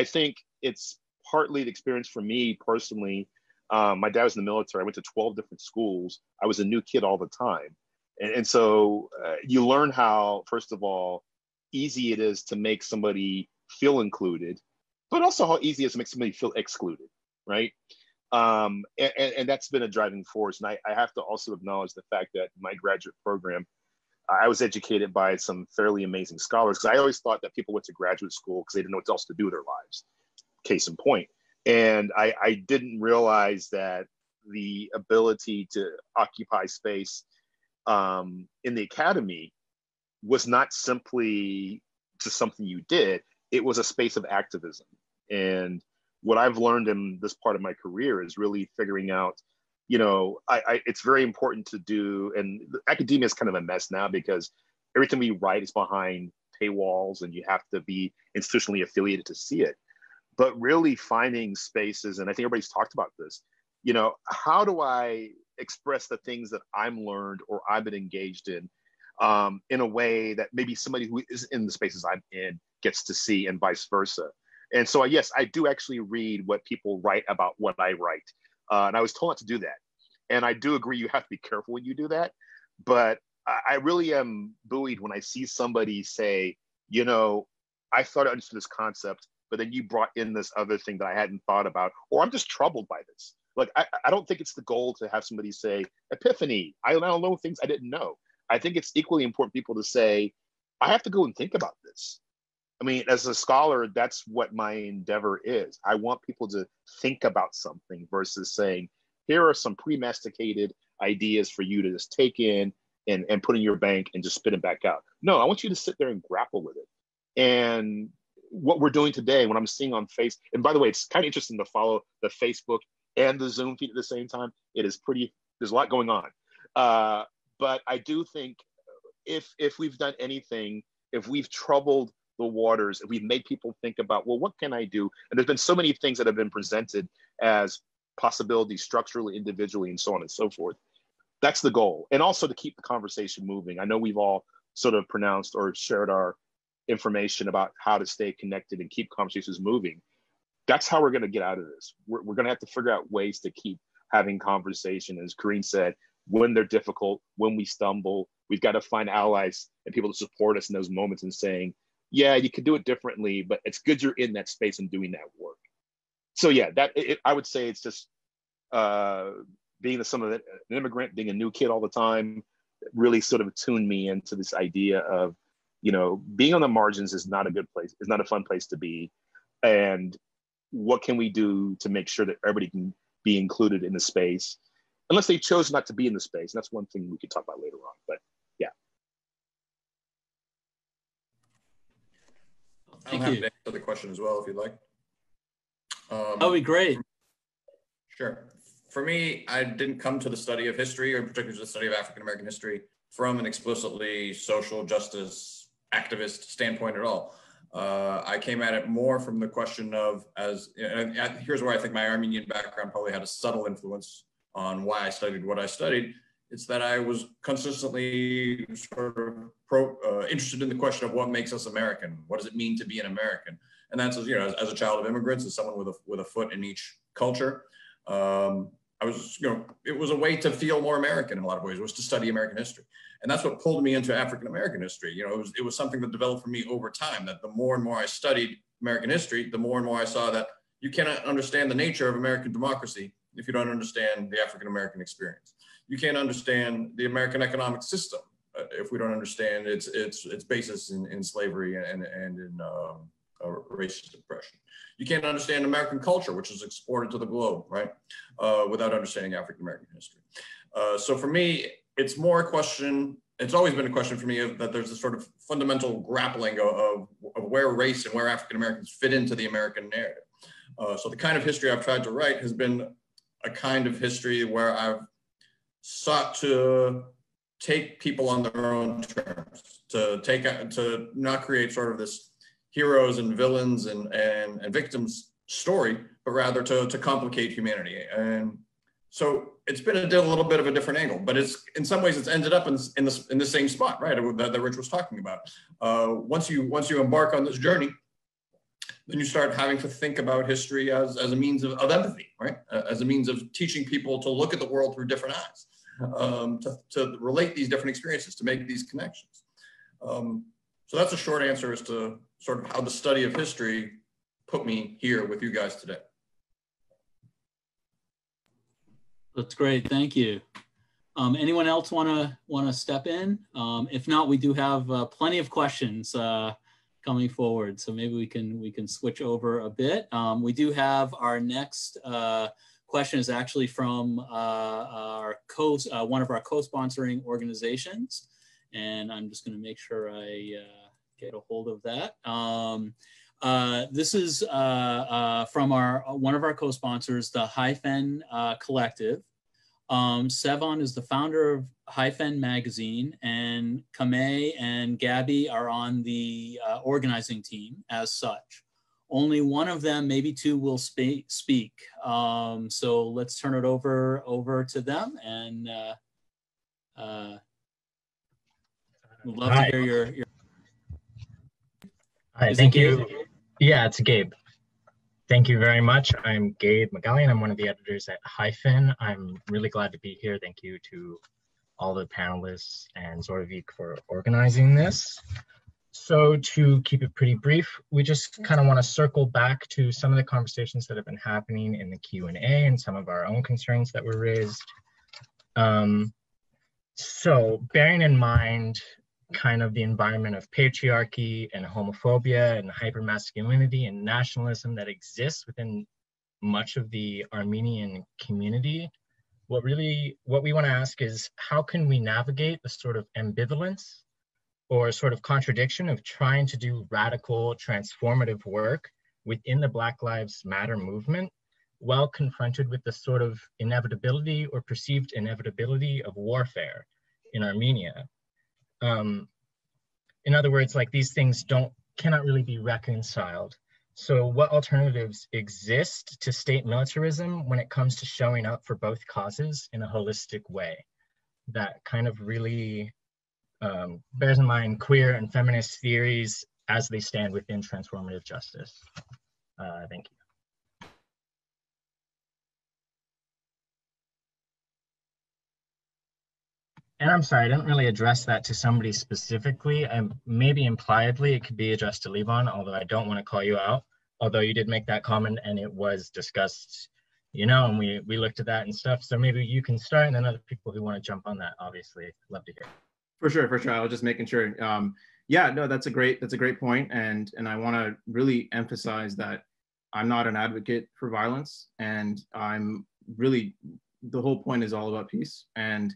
think it's partly the experience for me personally. My dad was in the military. I went to 12 different schools. I was a new kid all the time. And so you learn how, first of all, easy it is to make somebody feel included, but also how easy it is to make somebody feel excluded, right? And that's been a driving force. And I have to also acknowledge the fact that my graduate program, I was educated by some fairly amazing scholars, because I always thought that people went to graduate school because they didn't know what else to do with their lives. Case in point. And I didn't realize that the ability to occupy space in the academy was not simply just something you did, it was a space of activism. And what I've learned in this part of my career is really figuring out, it's very important to do, and academia is kind of a mess now because everything we write is behind paywalls and you have to be institutionally affiliated to see it. But really finding spaces, and I think everybody's talked about this, how do I express the things that I'm learned or I've been engaged in a way that maybe somebody who is in the spaces I'm in gets to see, and vice versa. And so, yes, I do actually read what people write about what I write. And I was told not to do that. And I do agree you have to be careful when you do that. But I really am buoyed when I see somebody say, I thought I understood this concept, but then you brought in this other thing that I hadn't thought about, or I'm just troubled by this. Like, I don't think it's the goal to have somebody say, epiphany, I don't know things I didn't know. I think it's equally important people to say, I have to go and think about this. I mean, as a scholar, that's what my endeavor is. I want people to think about something versus saying, here are some pre-masticated ideas for you to just take in and put in your bank and just spit it back out. No, I want you to sit there and grapple with it. And what we're doing today, what I'm seeing on Facebook, and by the way, it's kind of interesting to follow the Facebook and the Zoom feed at the same time. It is pretty, there's a lot going on. But I do think if we've done anything, if we've troubled the waters, if we've made people think about, well, what can I do? And there's been so many things that have been presented as possibilities structurally, individually, and so on and so forth. That's the goal. And also to keep the conversation moving. I know we've all sort of pronounced or shared our information about how to stay connected and keep conversations moving. That's how we're going to get out of this. We're going to have to figure out ways to keep having conversation. As Karine said, when they're difficult, when we stumble, we've got to find allies and people to support us in those moments and saying, yeah, you could do it differently, but it's good you're in that space and doing that work. So yeah, I would say it's just being an immigrant, being a new kid all the time, really sort of tuned me into this idea of, you know, being on the margins is not a good place, is not a fun place to be. And what can we do to make sure that everybody can be included in the space, unless they chose not to be in the space. And that's one thing we could talk about later on, but yeah. I'm happy to answer the question as well, if you'd like. That would be great. Sure. For me, I didn't come to the study of history, or in particular the study of African-American history, from an explicitly social justice activist standpoint at all. I came at it more from the question of, here's where I think my Armenian background probably had a subtle influence on why I studied what I studied. It's that I was consistently sort of interested in the question of what makes us American. What does it mean to be an American? And that's, you know, as a child of immigrants, as someone with a foot in each culture, I was, you know, it was a way to feel more American in a lot of ways, was to study American history. And that's what pulled me into African-American history. You know, it was something that developed for me over time, that the more and more I studied American history, the more and more I saw that you cannot understand the nature of American democracy if you don't understand the African-American experience. You can't understand the American economic system if we don't understand its basis in slavery and in racist oppression. You can't understand American culture, which is exported to the globe, right? Without understanding African-American history. So for me, it's more a question, it's always been a question for me that there's a sort of fundamental grappling of where race and where African-Americans fit into the American narrative. So the kind of history I've tried to write has been a kind of history where I've sought to take people on their own terms, to not create sort of this heroes and villains and victims story, but rather to complicate humanity. And so it's been a little bit of a different angle, but it's in some ways it's ended up in the same spot, right? That Rich was talking about. Once you embark on this journey, then you start having to think about history as a means of empathy, right? As a means of teaching people to look at the world through different eyes, to relate these different experiences, to make these connections. So that's a short answer as to sort of how the study of history put me here with you guys today. That's great, thank you. Anyone else want to step in? If not, we do have plenty of questions coming forward, so maybe we can switch over a bit. We do have our next question is actually from one of our co-sponsoring organizations, and I'm just going to make sure I get a hold of that. This is from one of our co-sponsors, the Hyphen Collective. Sevon is the founder of Hyphen Magazine, and Kamei and Gabby are on the organizing team as such. Only one of them, maybe two, will speak. So let's turn it over to them, and we'd love to hear your Hi, thank you. Yeah, it's Gabe. Thank you very much. I'm Gabe McGallion. I'm one of the editors at Hyphen. I'm really glad to be here. Thank you to all the panelists and Zoravik for organizing this. So to keep it pretty brief, we just kind of want to circle back to some of the conversations that have been happening in the Q&A and some of our own concerns that were raised. So bearing in mind kind of the environment of patriarchy and homophobia and hypermasculinity and nationalism that exists within much of the Armenian community, what we want to ask is, how can we navigate the sort of ambivalence or sort of contradiction of trying to do radical transformative work within the Black Lives Matter movement while confronted with the sort of inevitability or perceived inevitability of warfare in Armenia? In other words, like, these things cannot really be reconciled. So what alternatives exist to state militarism when it comes to showing up for both causes in a holistic way that kind of really bears in mind queer and feminist theories as they stand within transformative justice? Thank you. And I'm sorry, I didn't really address that to somebody specifically. Maybe impliedly it could be addressed to Levon, although I don't want to call you out. Although you did make that comment and it was discussed, you know, and we looked at that and stuff. So maybe you can start, and then other people who want to jump on that, obviously, love to hear. For sure. I was just making sure. Yeah, no, that's a great point, and I want to really emphasize that I'm not an advocate for violence, and I'm really, the whole point is all about peace. And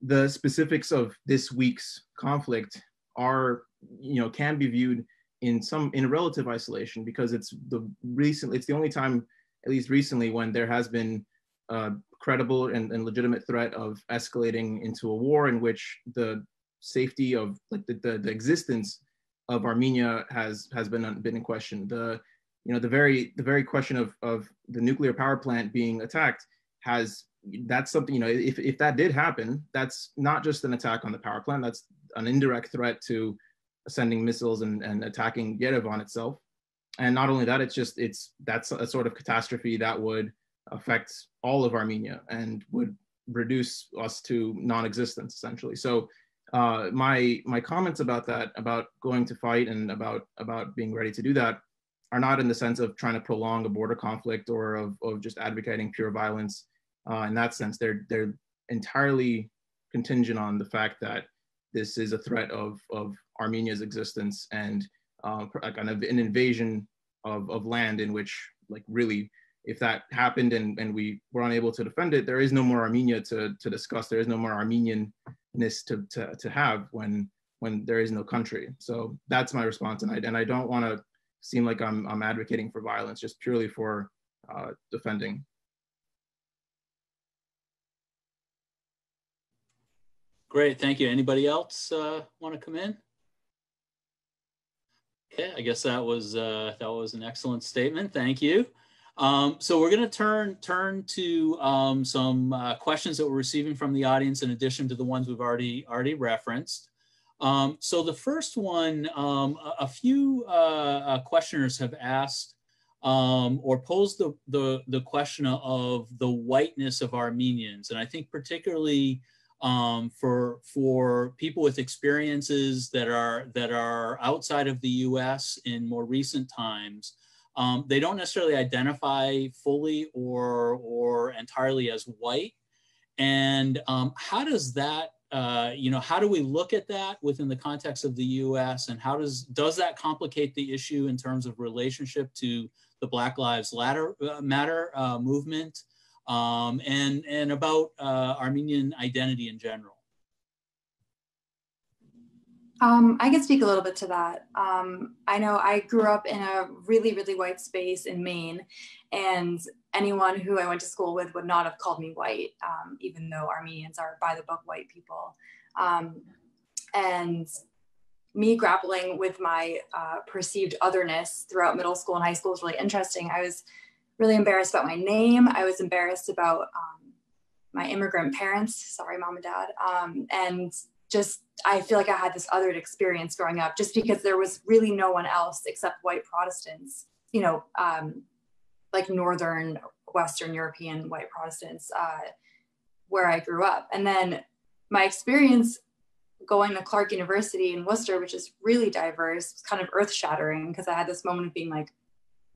the specifics of this week's conflict are, you know, can be viewed in relative isolation, because it's the only time, at least recently, when there has been credible and legitimate threat of escalating into a war in which the safety of, like, the existence of Armenia has been in question. The very question of the nuclear power plant being attacked that's something, you know, if that did happen, that's not just an attack on the power plant, that's an indirect threat to sending missiles and attacking Yerevan itself. And not only that, that's a sort of catastrophe that would affect all of Armenia and would reduce us to non-existence, essentially. So my comments about that, about going to fight and about being ready to do that, are not in the sense of trying to prolong a border conflict or of just advocating pure violence. In that sense, they're entirely contingent on the fact that this is a threat of Armenia's existence and kind of an invasion of land in which, like, really, if that happened and we were unable to defend it, there is no more Armenia to discuss. There is no more Armenianness to have when there is no country. So that's my response, and I don't want to seem like I'm advocating for violence, just purely for defending. Great, thank you. Anybody else want to come in? Okay, I guess that was an excellent statement. Thank you. So we're going to turn to some questions that we're receiving from the audience, in addition to the ones we've already referenced. So the first one, a few questioners have asked or posed the question of the whiteness of Armenians, and I think particularly for people with experiences that are outside of the U.S. in more recent times, they don't necessarily identify fully or entirely as white. And how does that, how do we look at that within the context of the U.S. and how does that complicate the issue in terms of relationship to the Black Lives Matter movement? And about Armenian identity in general? I can speak a little bit to that. I know I grew up in a really, really white space in Maine, and anyone who I went to school with would not have called me white, even though Armenians are by the book white people. And me grappling with my perceived otherness throughout middle school and high school was really interesting. I was really embarrassed about my name. I was embarrassed about my immigrant parents, sorry, mom and dad. And just, I feel like I had this othered experience growing up just because there was really no one else except white Protestants, you know, like Northern, Western European white Protestants where I grew up. And then my experience going to Clark University in Worcester, which is really diverse, was kind of earth-shattering, because I had this moment of being like,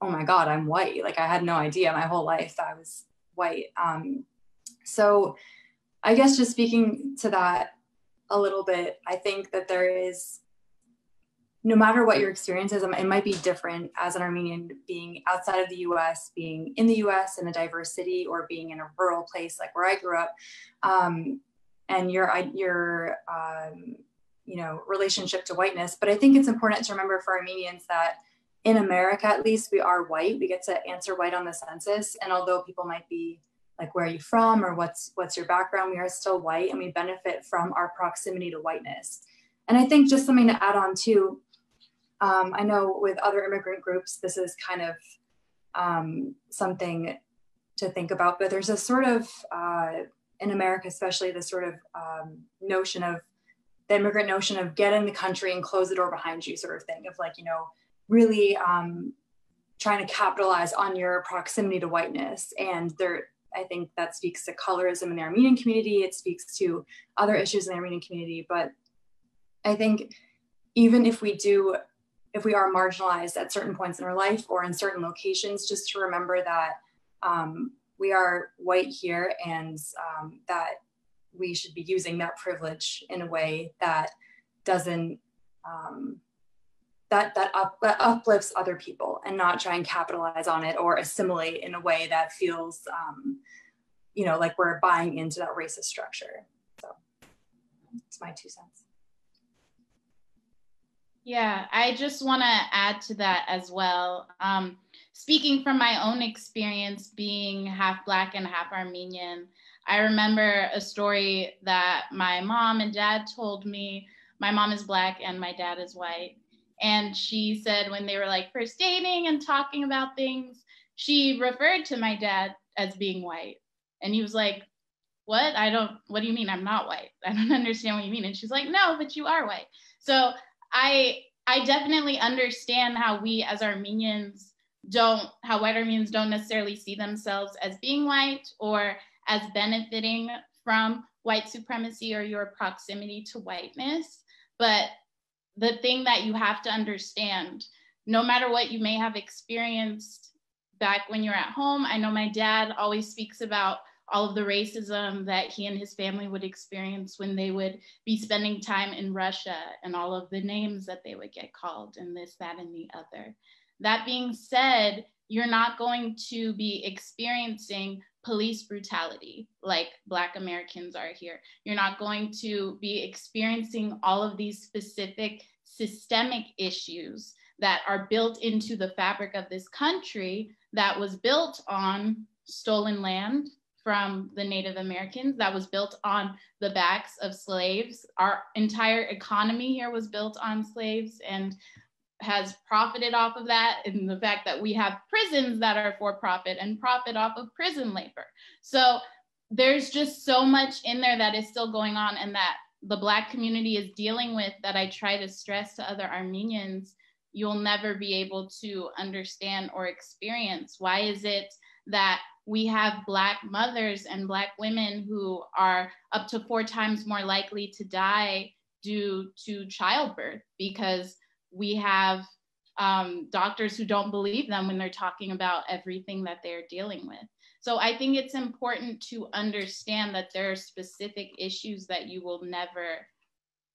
oh my God, I'm white. Like, I had no idea my whole life that I was white. So I guess just speaking to that a little bit, I think that there is, no matter what your experience is, it might be different as an Armenian being outside of the US, being in the US in a diverse city, or being in a rural place like where I grew up, and your you know, relationship to whiteness. But I think it's important to remember for Armenians that in America, at least, we are white. We get to answer white on the census. And although people might be like, where are you from, or what's your background, we are still white, and we benefit from our proximity to whiteness. And I think just something to add on too, I know with other immigrant groups, this is kind of something to think about, but there's a sort of, in America especially, this sort of notion of, the immigrant notion of get in the country and close the door behind you sort of thing, of like, you know, really trying to capitalize on your proximity to whiteness. And there, I think that speaks to colorism in the Armenian community. It speaks to other issues in the Armenian community. But I think even if we are marginalized at certain points in our life or in certain locations, just to remember that we are white here, and that we should be using that privilege in a way that doesn't, that uplifts other people, and not try and capitalize on it or assimilate in a way that feels, you know, like we're buying into that racist structure. So it's my 2 cents. Yeah, I just want to add to that as well. Speaking from my own experience being half Black and half Armenian, I remember a story that my mom and dad told me. My mom is Black and my dad is white. And she said when they were like first dating and talking about things, she referred to my dad as being white. And he was like, what do you mean I'm not white? I don't understand what you mean. And she's like, no, but you are white. So I definitely understand how we as Armenians how white Armenians don't necessarily see themselves as being white or as benefiting from white supremacy or your proximity to whiteness. But the thing that you have to understand, no matter what you may have experienced back when you're at home, I know my dad always speaks about all of the racism that he and his family would experience when they would be spending time in Russia, and all of the names that they would get called, and this, that, and the other. That being said, you're not going to be experiencing police brutality like Black Americans are here. You're not going to be experiencing all of these specific systemic issues that are built into the fabric of this country that was built on stolen land from the Native Americans, that was built on the backs of slaves. Our entire economy here was built on slaves and has profited off of that, and the fact that we have prisons that are for profit and profit off of prison labor. So there's just so much in there that is still going on, and that the Black community is dealing with, that I try to stress to other Armenians, you'll never be able to understand or experience. Why is it that we have Black mothers and Black women who are up to 4 times more likely to die due to childbirth? Because we have doctors who don't believe them when they're talking about everything that they're dealing with. So I think it's important to understand that there are specific issues that you will never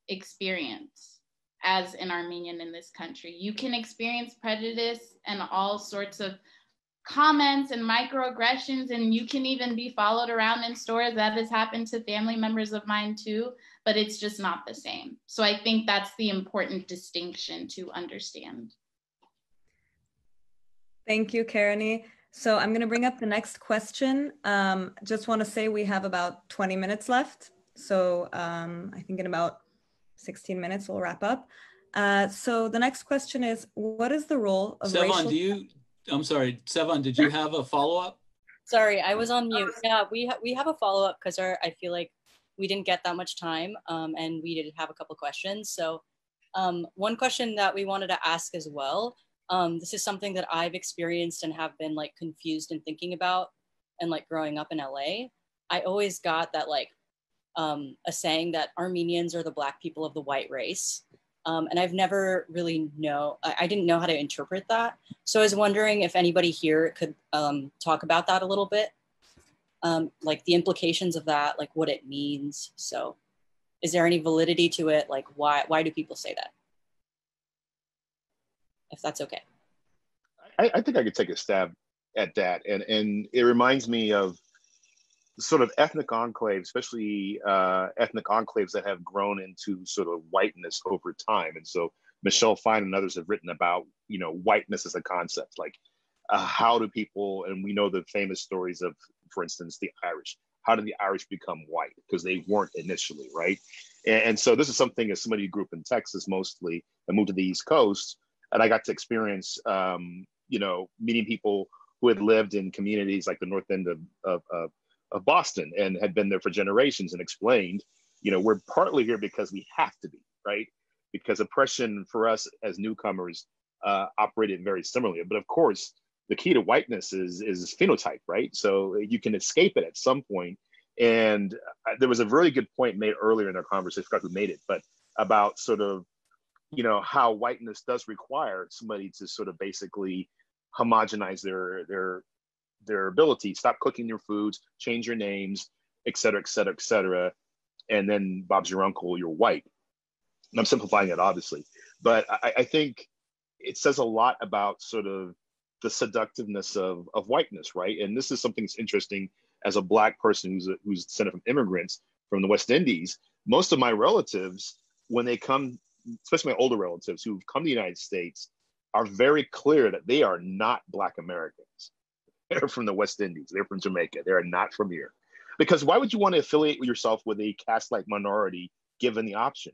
experience as an Armenian in this country. You can experience prejudice and all sorts of comments and microaggressions, and you can even be followed around in stores. That has happened to family members of mine too, but it's just not the same. So I think that's the important distinction to understand. Thank you, Karani. So I'm gonna bring up the next question. Just wanna say we have about 20 minutes left. So I think in about 16 minutes we'll wrap up. So the next question is, what is the role of racial... I'm sorry, Sevan, did you have a follow-up? Sorry, I was on mute. Yeah, we have a follow-up because I feel like we didn't get that much time, and we did have a couple questions. So one question that we wanted to ask as well, this is something that I've experienced and have been like confused and thinking about, and like growing up in LA, I always got that like a saying that Armenians are the Black people of the white race. And I've never really I didn't know how to interpret that. So I was wondering if anybody here could talk about that a little bit, like the implications of that, like what it means. So is there any validity to it? Like why do people say that? If that's okay. I think I could take a stab at that. And it reminds me of sort of ethnic enclaves, especially ethnic enclaves that have grown into sort of whiteness over time. And so Michelle Fine and others have written about, you know, whiteness as a concept, like how do people, and we know the famous stories of, for instance, the Irish. How did the Irish become white? Because they weren't initially, right? And so this is something, as somebody who grew up in Texas mostly, and moved to the East Coast, and I got to experience, you know, meeting people who had lived in communities like the north end of Boston and had been there for generations, and explained, you know, we're partly here because we have to be, right? Because oppression for us as newcomers operated very similarly. But of course, the key to whiteness is phenotype, right? So you can escape it at some point. And there was a really good point made earlier in our conversation, I forgot who made it, but about sort of, you know, how whiteness does require somebody to sort of basically homogenize their ability, stop cooking your foods, change your names, et cetera, et cetera, et cetera. And then Bob's your uncle, you're white. And I'm simplifying it, obviously. But I think it says a lot about sort of the seductiveness of whiteness, right? And this is something that's interesting as a Black person who's descended from immigrants from the West Indies. Most of my relatives, when they come, especially my older relatives who've come to the United States, are very clear that they are not Black Americans. They're from the West Indies. They're from Jamaica. They're not from here. Because why would you want to affiliate yourself with a caste-like minority given the option?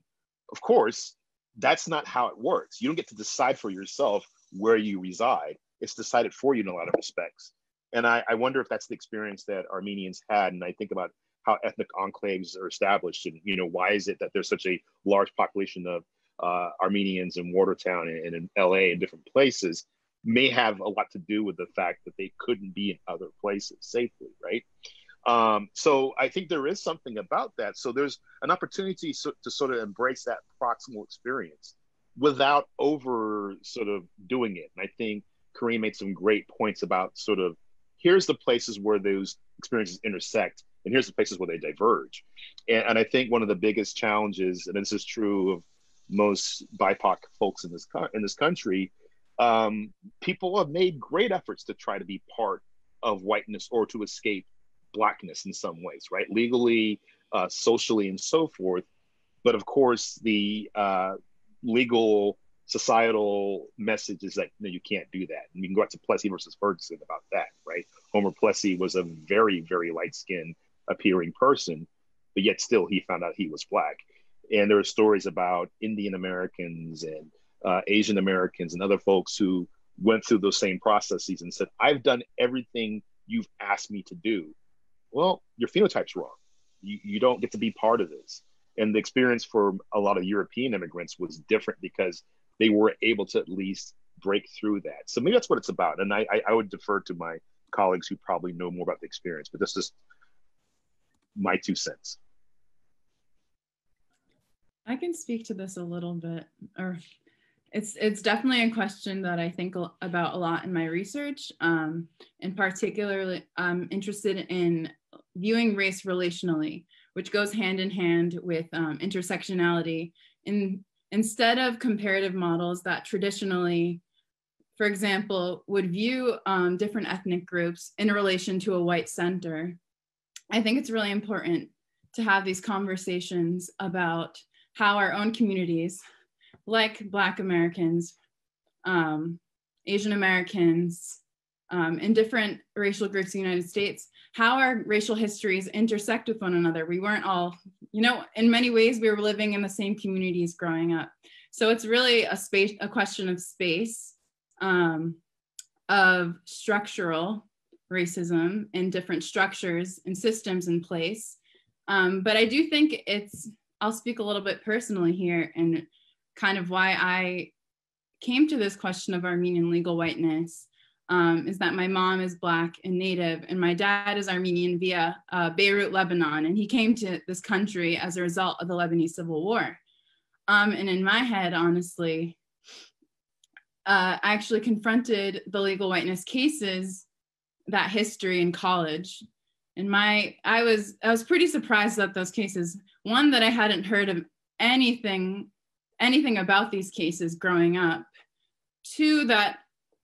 Of course, that's not how it works. You don't get to decide for yourself where you reside. It's decided for you in a lot of respects. And I wonder if that's the experience that Armenians had. And I think about how ethnic enclaves are established, and, you know, why is it that there's such a large population of Armenians in Watertown and in LA and different places, may have a lot to do with the fact that they couldn't be in other places safely, right? So I think there is something about that. So there's an opportunity to sort of embrace that proximal experience without over sort of doing it. And I think Kareem made some great points about sort of, here's the places where those experiences intersect, and here's the places where they diverge. And I think one of the biggest challenges, and this is true of most BIPOC folks in this country, people have made great efforts to try to be part of whiteness or to escape Blackness in some ways, right? Legally, socially, and so forth. But of course, the legal societal message is that, no, you can't do that. And you can go out to Plessy versus Ferguson about that, right? Homer Plessy was a very, very light-skinned appearing person, but yet still he found out he was Black. And there are stories about Indian Americans and Asian Americans and other folks who went through those same processes and said, I've done everything you've asked me to do. Well, your phenotype's wrong. You don't get to be part of this. And the experience for a lot of European immigrants was different because they were able to at least break through that. So maybe that's what it's about. And I would defer to my colleagues who probably know more about the experience, but this is my 2 cents. I can speak to this a little bit, or it's definitely a question that I think about a lot in my research. And particularly, I'm interested in viewing race relationally, which goes hand in hand with intersectionality. Instead of comparative models that traditionally, for example, would view different ethnic groups in relation to a white center, I think it's really important to have these conversations about how our own communities, like Black Americans, Asian Americans, and different racial groups in the United States, how our racial histories intersect with one another. We weren't all, you know, in many ways, we were living in the same communities growing up. So it's really a question of space, of structural racism and different structures and systems in place. But I do think I'll speak a little bit personally here and kind of why I came to this question of Armenian legal whiteness. is that my mom is Black and Native, and my dad is Armenian via Beirut, Lebanon, and he came to this country as a result of the Lebanese Civil War. And in my head, honestly, I actually confronted the legal whiteness cases, that history in college. And I was pretty surprised at those cases. One, that I hadn't heard of anything about these cases growing up. Two, that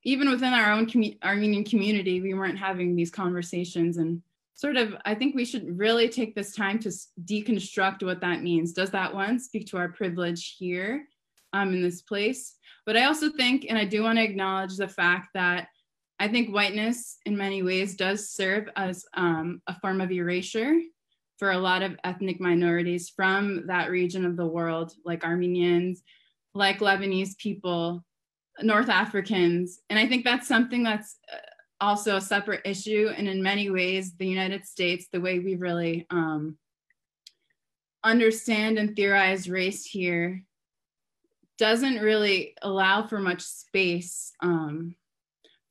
even within our own Armenian community, we weren't having these conversations. And sort of, I think we should really take this time to deconstruct what that means. Does that, one, speak to our privilege here in this place? But I also think, and I do want to acknowledge the fact that I think whiteness in many ways does serve as a form of erasure for a lot of ethnic minorities from that region of the world, like Armenians, like Lebanese people, North Africans. And I think that's something that's also a separate issue. And in many ways, the United States, the way we really understand and theorize race here doesn't really allow for much space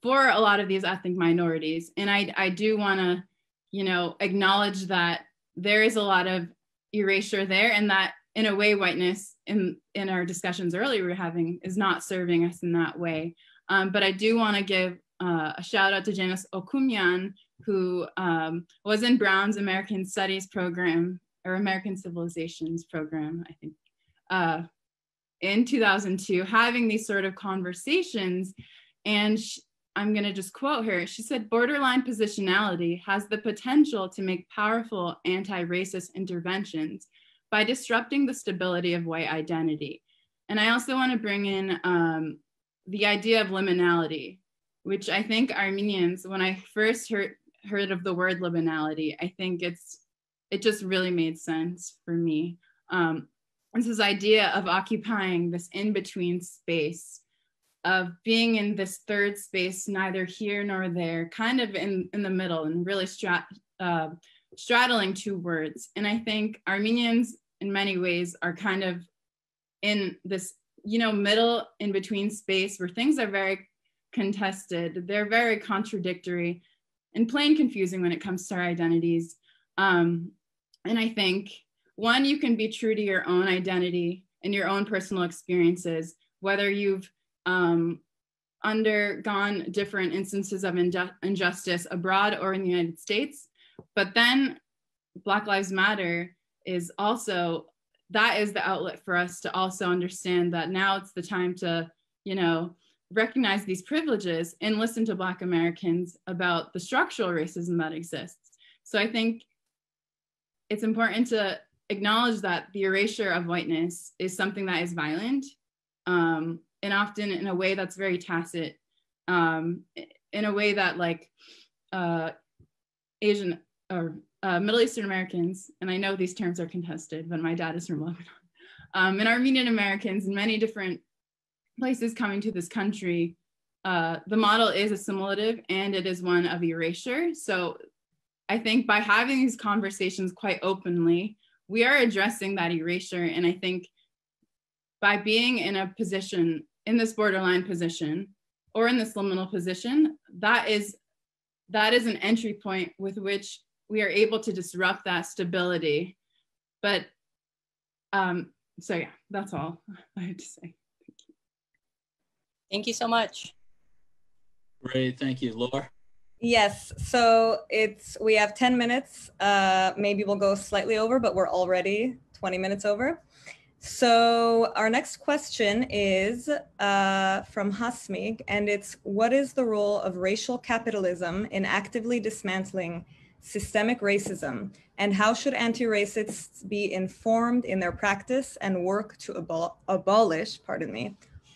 for a lot of these ethnic minorities. And I do want to, acknowledge that there is a lot of erasure there, and that in a way, whiteness in our discussions earlier we were having is not serving us in that way. But I do want to give a shout out to Janice Okumyan, who was in Brown's American Studies program, or American Civilizations program, I think, in 2002, having these sort of conversations. And I'm going to just quote her. She said, "Borderline positionality has the potential to make powerful anti-racist interventions by disrupting the stability of white identity." And I also want to bring in the idea of liminality, which I think Armenians, when I first heard of the word liminality, I think it just really made sense for me. It's this idea of occupying this in-between space, of being in this third space, neither here nor there, kind of in the middle, and really straddling two words. And I think Armenians in many ways are kind of in this, middle in between space where things are very contested, they're very contradictory and plain confusing when it comes to our identities. And I think, one, you can be true to your own identity and your own personal experiences, whether you've undergone different instances of injustice abroad or in the United States. But then Black Lives Matter is also, that is the outlet for us to also understand that now it's the time to, recognize these privileges and listen to Black Americans about the structural racism that exists. So I think it's important to acknowledge that the erasure of whiteness is something that is violent, and often in a way that's very tacit, in a way that Asian or Middle Eastern Americans, and I know these terms are contested, but my dad is from Lebanon, and Armenian Americans in many different places coming to this country, the model is assimilative and it is one of erasure. So I think by having these conversations quite openly, we are addressing that erasure. And I think by being in a position, in this borderline position, or in this liminal position, that is an entry point with which we are able to disrupt that stability. But, so yeah, that's all I have to say. Thank you so much. Great, thank you. Laura? Yes, so we have 10 minutes. Maybe we'll go slightly over, but we're already 20 minutes over. So our next question is from Hasmig, and it's, what is the role of racial capitalism in actively dismantling systemic racism? And how should anti-racists be informed in their practice and work to abolish,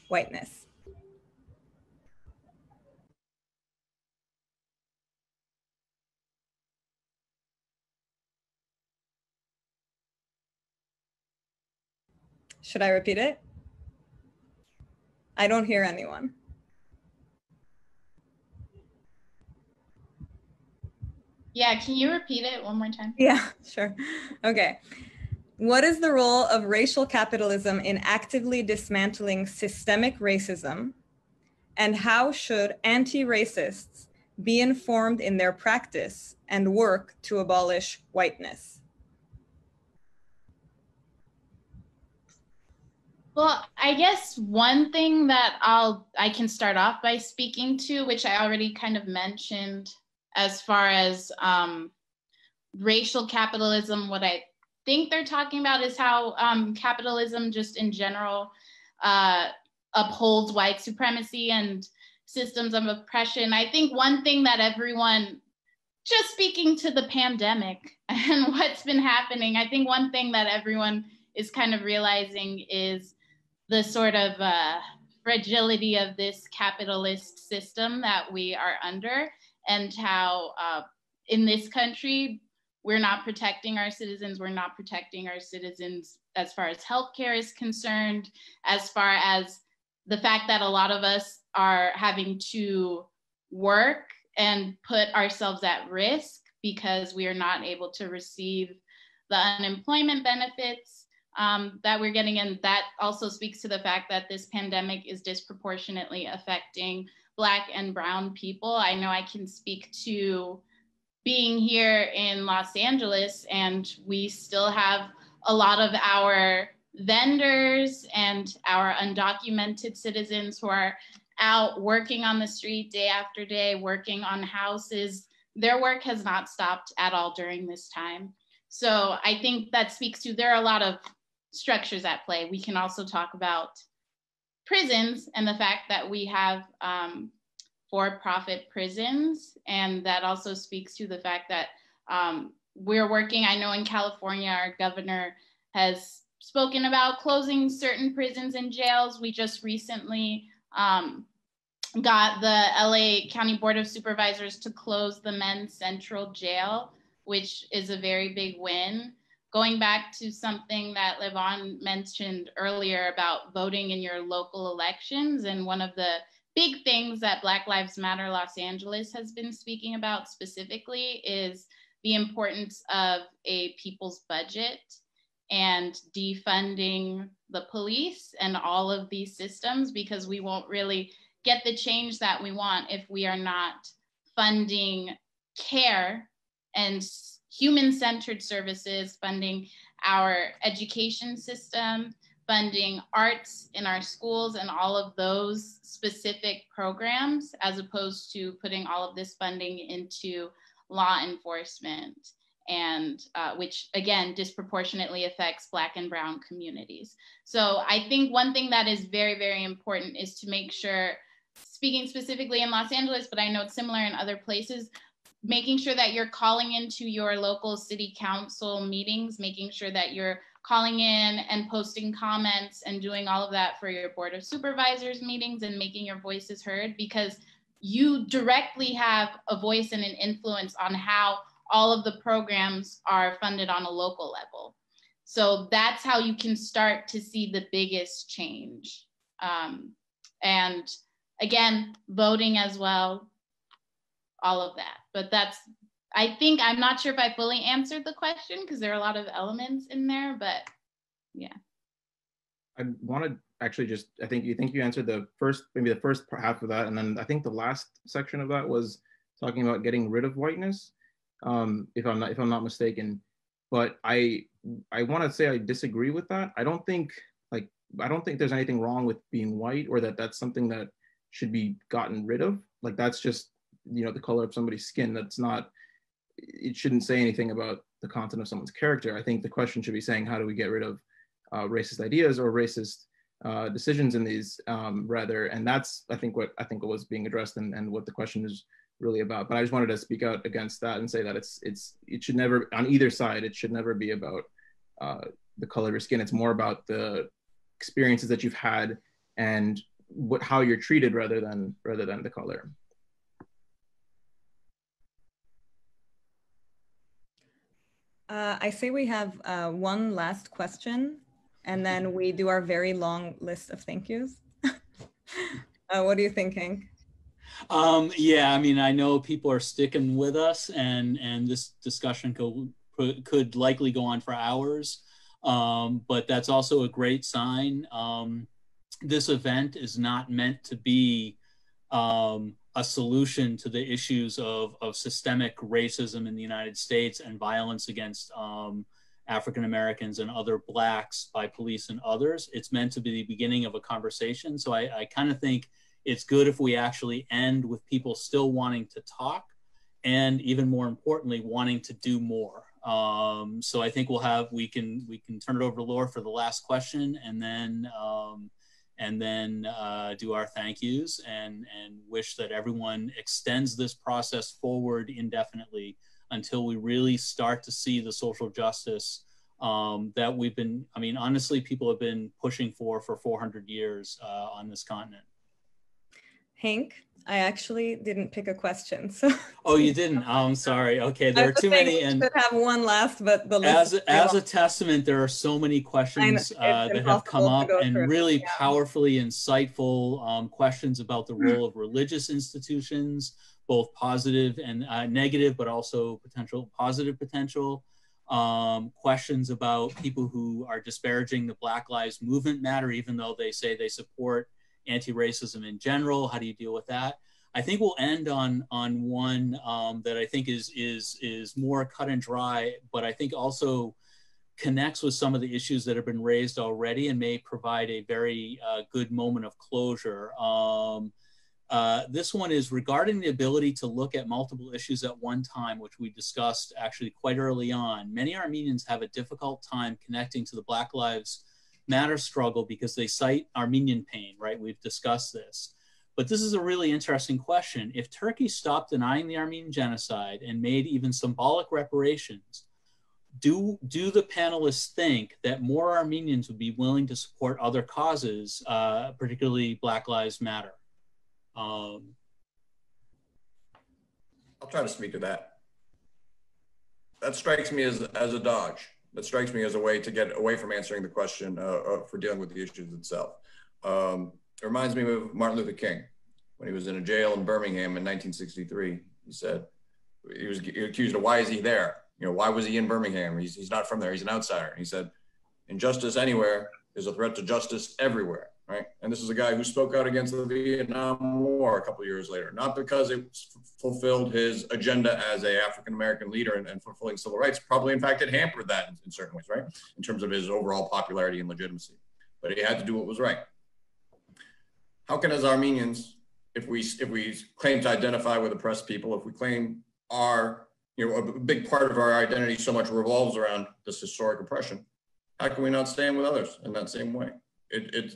whiteness? Should I repeat it? I don't hear anyone. Yeah, can you repeat it one more time? Yeah, sure. Okay. What is the role of racial capitalism in actively dismantling systemic racism? And how should anti-racists be informed in their practice and work to abolish whiteness? Well, I guess one thing that I can start off by speaking to, which I already kind of mentioned as far as racial capitalism, what I think they're talking about is how capitalism just in general upholds white supremacy and systems of oppression. I think one thing that everyone, just speaking to the pandemic and what's been happening, I think one thing that everyone is kind of realizing is the sort of fragility of this capitalist system that we are under, and how in this country, we're not protecting our citizens. We're not protecting our citizens as far as healthcare is concerned, as far as the fact that a lot of us are having to work and put ourselves at risk because we are not able to receive the unemployment benefits that we're getting. And that also speaks to the fact that this pandemic is disproportionately affecting Black and brown people. I know I can speak to being here in Los Angeles, and we still have a lot of our vendors and our undocumented citizens who are out working on the street day after day, working on houses. Their work has not stopped at all during this time. So I think that speaks to, there are a lot of structures at play. We can also talk about prisons and the fact that we have for-profit prisons. And that also speaks to the fact that we're working, I know in California, our governor has spoken about closing certain prisons and jails. We just recently got the LA County Board of Supervisors to close the Men's Central Jail, which is a very big win. Going back to something that Levelin mentioned earlier about voting in your local elections, and one of the big things that Black Lives Matter Los Angeles has been speaking about specifically is the importance of a people's budget and defunding the police and all of these systems, because we won't really get the change that we want if we are not funding care and human-centered services, funding our education system, funding arts in our schools and all of those specific programs, as opposed to putting all of this funding into law enforcement, and which again disproportionately affects Black and brown communities. So I think one thing that is very, very important is to make sure, speaking specifically in Los Angeles, but I know it's similar in other places, making sure that you're calling into your local city council meetings, making sure that you're calling in and posting comments and doing all of that for your board of supervisors meetings and making your voices heard, because you directly have a voice and an influence on how all of the programs are funded on a local level. So that's how you can start to see the biggest change. And again, voting as well, all of that. But that's, I think, I'm not sure if I fully answered the question because there are a lot of elements in there, but yeah. I want to actually just, I think you answered the first, maybe the first half of that. And then I think the last section of that was talking about getting rid of whiteness, if I'm not mistaken. But I want to say I disagree with that. I don't think there's anything wrong with being white, or that's something that should be gotten rid of. Like, that's just, the color of somebody's skin. That's not, it shouldn't say anything about the content of someone's character. I think the question should be saying, how do we get rid of racist ideas or racist decisions in these, rather, and that's, I think what was being addressed and what the question is really about. But I just wanted to speak out against that and say that it should never, on either side, it should never be about the color of your skin. It's more about the experiences that you've had and how you're treated rather than the color. I say we have one last question, and then we do our very long list of thank yous. What are you thinking? Yeah, I mean, I know people are sticking with us, and this discussion could likely go on for hours, but that's also a great sign. This event is not meant to be a solution to the issues of systemic racism in the United States and violence against African Americans and other Blacks by police and others. It's meant to be the beginning of a conversation. So I kind of think it's good if we actually end with people still wanting to talk, and even more importantly, wanting to do more. So I think we can turn it over to Laura for the last question, and then do our thank yous and wish that everyone extends this process forward indefinitely until we really start to see the social justice that we've been, I mean, honestly, people have been pushing for 400 years on this continent. Hank, I actually didn't pick a question. So. Oh, you didn't? Oh, I'm sorry. Okay, there are too many. And should have one last, but the list as a testament, there are so many questions that have come up, and really powerfully insightful questions about the role of religious institutions, both positive and negative, but also positive potential. Questions about people who are disparaging the Black Lives Movement matter, even though they say they support anti-racism in general. How do you deal with that? I think we'll end on one that I think is more cut and dry, but I think also connects with some of the issues that have been raised already and may provide a very good moment of closure. This one is regarding the ability to look at multiple issues at one time, which we discussed actually quite early on. Many Armenians have a difficult time connecting to the Black Lives Matter struggle because they cite Armenian pain, right? We've discussed this. But this is a really interesting question. If Turkey stopped denying the Armenian genocide and made even symbolic reparations, do the panelists think that more Armenians would be willing to support other causes, particularly Black Lives Matter? I'll try to speak to that. That strikes me as a dodge. That strikes me as a way to get away from answering the question for dealing with the issues itself. It reminds me of Martin Luther King. When he was in a jail in Birmingham in 1963, he said, he was accused of why is he there? You know, why was he in Birmingham? He's not from there, he's an outsider. And he said, injustice anywhere is a threat to justice everywhere, right? And this is a guy who spoke out against the Vietnam War a couple of years later, not because it fulfilled his agenda as an African-American leader and fulfilling civil rights. Probably, in fact, it hampered that in certain ways, right? In terms of his overall popularity and legitimacy. But he had to do what was right. How can, as Armenians, if we claim to identify with oppressed people, if we claim our, a big part of our identity so much revolves around this historic oppression, how can we not stand with others in that same way?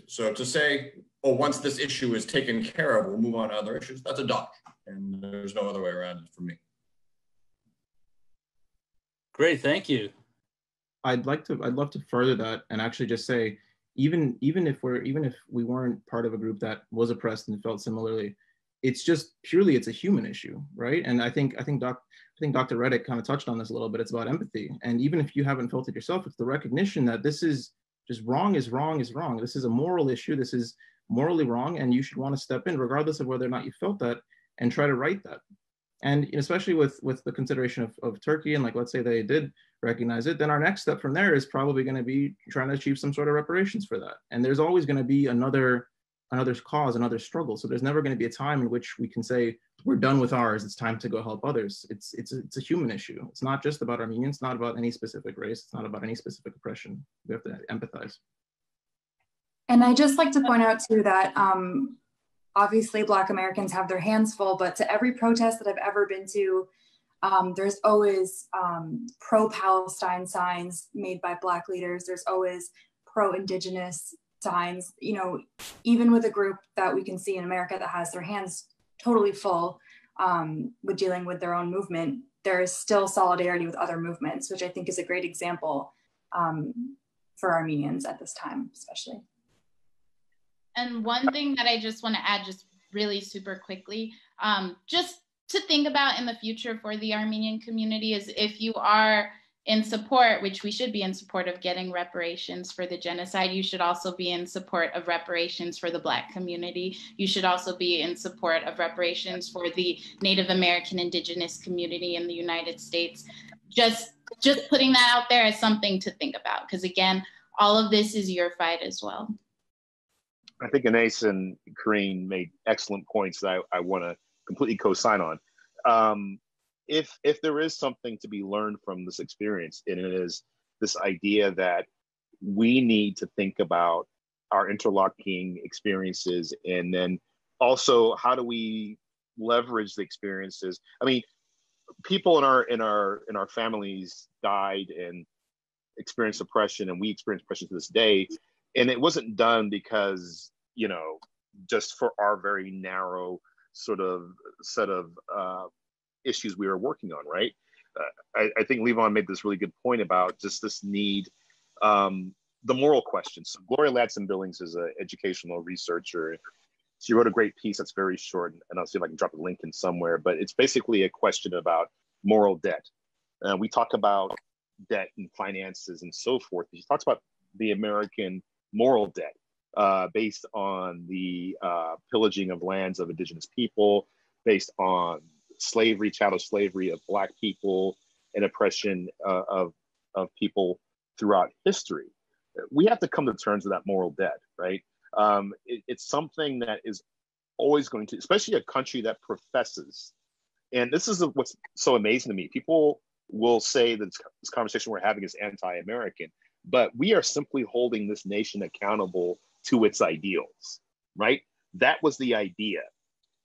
So to say, oh, once this issue is taken care of, we'll move on to other issues, that's a dodge, and there's no other way around it for me. Great, thank you. I'd love to further that and actually just say, even if we weren't part of a group that was oppressed and felt similarly, it's just purely, it's a human issue, right? And I think Dr. Reddick kind of touched on this a little bit. It's about empathy, and even if you haven't felt it yourself, it's the recognition that this is just wrong is wrong is wrong. This is a moral issue. This is morally wrong, and you should want to step in, regardless of whether or not you felt that, and try to right that. And especially with the consideration of Turkey, and like, let's say they did recognize it, then our next step from there is probably going to be trying to achieve some sort of reparations for that. And there's always going to be another cause, another struggle. So there's never going to be a time in which we can say, we're done with ours, it's time to go help others. It's a human issue. It's not just about Armenians, it's not about any specific race, it's not about any specific oppression. We have to empathize. And I just like to point out too that obviously Black Americans have their hands full, but to every protest that I've ever been to, there's always pro-Palestine signs made by Black leaders. There's always pro-Indigenous signs, even with a group that we can see in America that has their hands totally full with dealing with their own movement, there is still solidarity with other movements, which I think is a great example for Armenians at this time, especially. And one thing that I just want to add just really super quickly, just to think about in the future for the Armenian community is if you are in support, which we should be in support of getting reparations for the genocide, you should also be in support of reparations for the Black community. You should also be in support of reparations for the Native American Indigenous community in the United States. Just putting that out there as something to think about, because again, all of this is your fight as well. I think Anais and Karine made excellent points that I want to completely co-sign on. If there is something to be learned from this experience, and it is this idea that we need to think about our interlocking experiences, and then also how do we leverage the experiences. I mean, people in our families died and experienced oppression, and we experience oppression to this day. And it wasn't done because, you know, just for our very narrow sort of set of issues we were working on, right? I think Levon made this really good point about just this need, the moral questions. So Gloria Ladson-Billings is an educational researcher. She wrote a great piece that's very short, and I'll see if I can drop a link in somewhere, but it's basically a question about moral debt. We talk about debt and finances and so forth. She talks about the American moral debt based on the pillaging of lands of indigenous people, based on slavery, chattel slavery of Black people, and oppression of people throughout history. We have to come to terms with that moral debt, right? It's something that is always going to, especially a country that professes, and this is what's so amazing to me. People will say that this conversation we're having is anti-American, but we are simply holding this nation accountable to its ideals, right? That was the idea.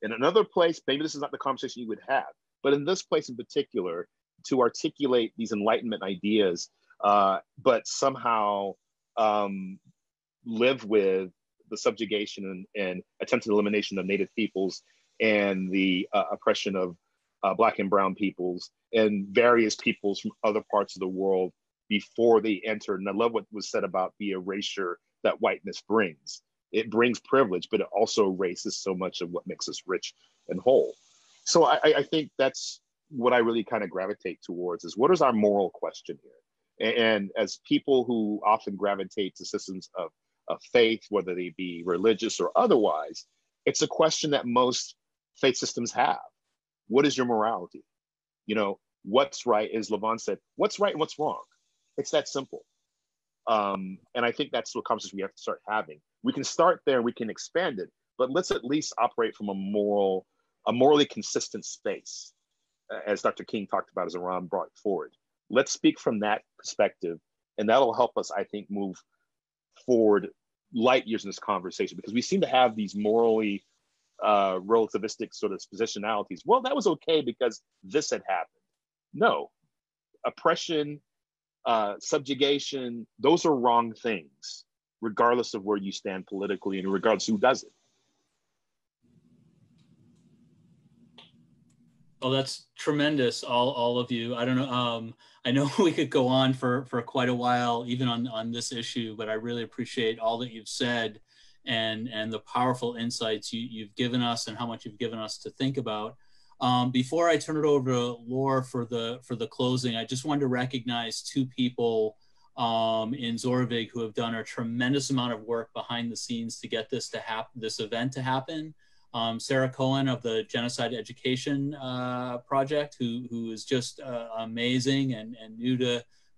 In another place, maybe this is not the conversation you would have, but in this place in particular, to articulate these Enlightenment ideas, but somehow live with the subjugation and attempted elimination of Native peoples and the oppression of Black and Brown peoples and various peoples from other parts of the world before they entered. And I love what was said about the erasure that whiteness brings. It brings privilege, but it also erases so much of what makes us rich and whole. So I think that's what I really kind of gravitate towards, is what is our moral question here? And as people who often gravitate to systems of faith, whether they be religious or otherwise, it's a question that most faith systems have. What is your morality? You know, what's right, as Levon said, what's right and what's wrong? It's that simple. And I think that's the conversation we have to start having. We can start there, we can expand it, but let's at least operate from a morally consistent space, as Dr. King talked about, as Aram brought forward. Let's speak from that perspective, and that'll help us, I think, move forward light years in this conversation, because we seem to have these morally relativistic sort of positionalities. Well, that was okay because this had happened. No, oppression, subjugation, those are wrong things, regardless of where you stand politically and regardless who does it. Oh, that's tremendous, all of you. I don't know, I know we could go on for quite a while, even on this issue, but I really appreciate all that you've said and the powerful insights you've given us and how much you've given us to think about. Before I turn it over to Laura for the closing, I just wanted to recognize two people in Zoravik who have done a tremendous amount of work behind the scenes to get this event to happen. Sarah Cohen of the Genocide Education Project, who is just amazing and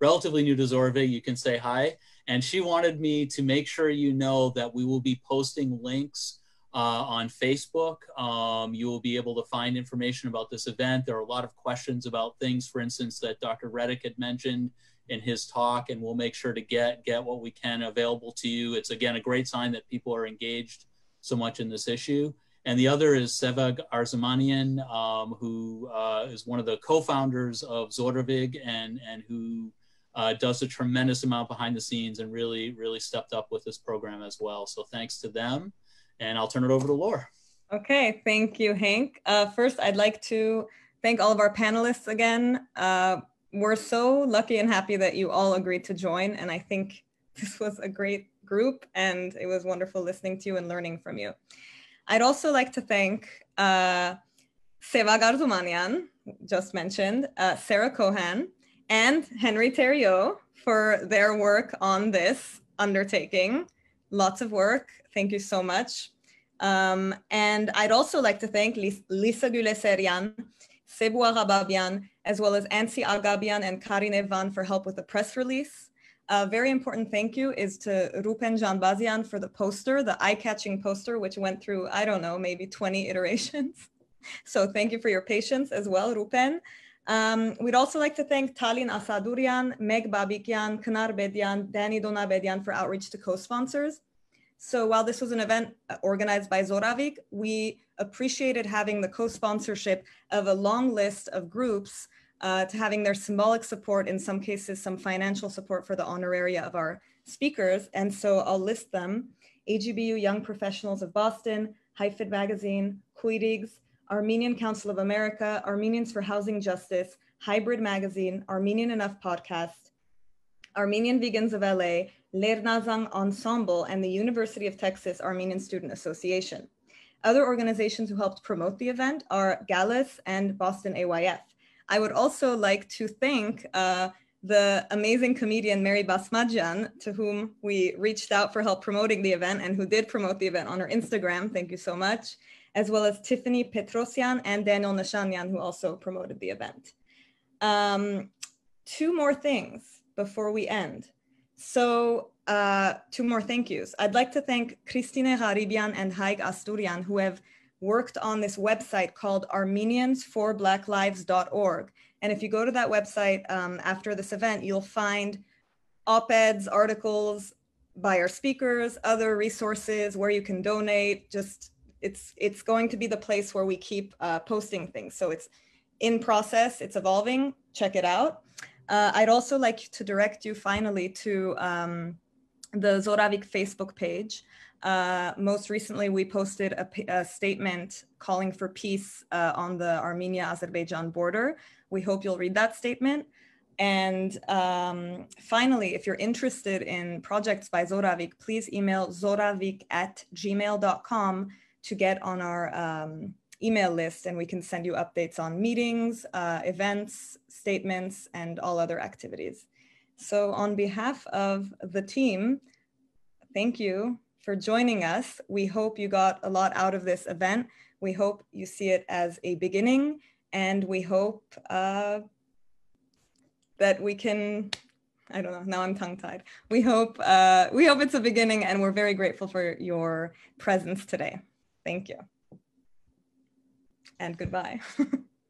relatively new to Zoravik. You can say hi. And she wanted me to make sure you know that we will be posting links on Facebook. You will be able to find information about this event. There are a lot of questions about things, for instance, that Dr. Reddick had mentioned in his talk, and we'll make sure to get what we can available to you. It's, again, a great sign that people are engaged so much in this issue. And the other is Sevag Armenian, who is one of the co-founders of Zoravik and who does a tremendous amount behind the scenes and really stepped up with this program as well. So thanks to them. And I'll turn it over to Laura. Okay, thank you, Hank. First, I'd like to thank all of our panelists again. We're so lucky and happy that you all agreed to join. And I think this was a great group and it was wonderful listening to you and learning from you. I'd also like to thank Sevag Armenian, just mentioned, Sarah Cohen, and Henry Theriault for their work on this undertaking. Lots of work. Thank you so much. And I'd also like to thank Lisa Guleserian, Sebu Arababian, as well as Ansi Agabian and Karine Van for help with the press release. A very important thank you is to Rupen Janbazian for the poster, the eye-catching poster, which went through, I don't know, maybe 20 iterations. So thank you for your patience as well, Rupen. We'd also like to thank Talin Asadurian, Meg Babikian, Kanar Bedian, Danny Donabedian for outreach to co-sponsors. So while this was an event organized by Zoravik, we appreciated having the co-sponsorship of a long list of groups to having their symbolic support, in some cases, some financial support for the honoraria of our speakers. And so I'll list them: AGBU Young Professionals of Boston, Hyphen Magazine, Kuirigs, Armenian Council of America, Armenians for Housing Justice, Hybrid Magazine, Armenian Enough Podcast, Armenian Vegans of LA, Lernazang Ensemble, and the University of Texas Armenian Student Association. Other organizations who helped promote the event are Gallus and Boston AYF. I would also like to thank the amazing comedian Mary Basmadjian, to whom we reached out for help promoting the event and who did promote the event on her Instagram. Thank you so much. As well as Tiffany Petrosyan and Daniel Nashanyan, who also promoted the event. Two more things before we end. So two more thank yous. I'd like to thank Christine Gharibian and Haig Asturian, who have worked on this website called armeniansforblacklives.org. And if you go to that website after this event, you'll find op-eds, articles by our speakers, other resources where you can donate. Just it's going to be the place where we keep posting things. So it's in process, it's evolving, check it out. I'd also like to direct you finally to the Zoravik Facebook page. Most recently, we posted a statement calling for peace on the Armenia-Azerbaijan border. We hope you'll read that statement. And finally, if you're interested in projects by Zoravik, please email zoravik@gmail.com to get on our email list, and we can send you updates on meetings, events, statements, and all other activities. So on behalf of the team, thank you for joining us. We hope you got a lot out of this event. We hope you see it as a beginning, and we hope that we can, I don't know, now I'm tongue-tied. We hope it's a beginning, and we're very grateful for your presence today. Thank you. And goodbye.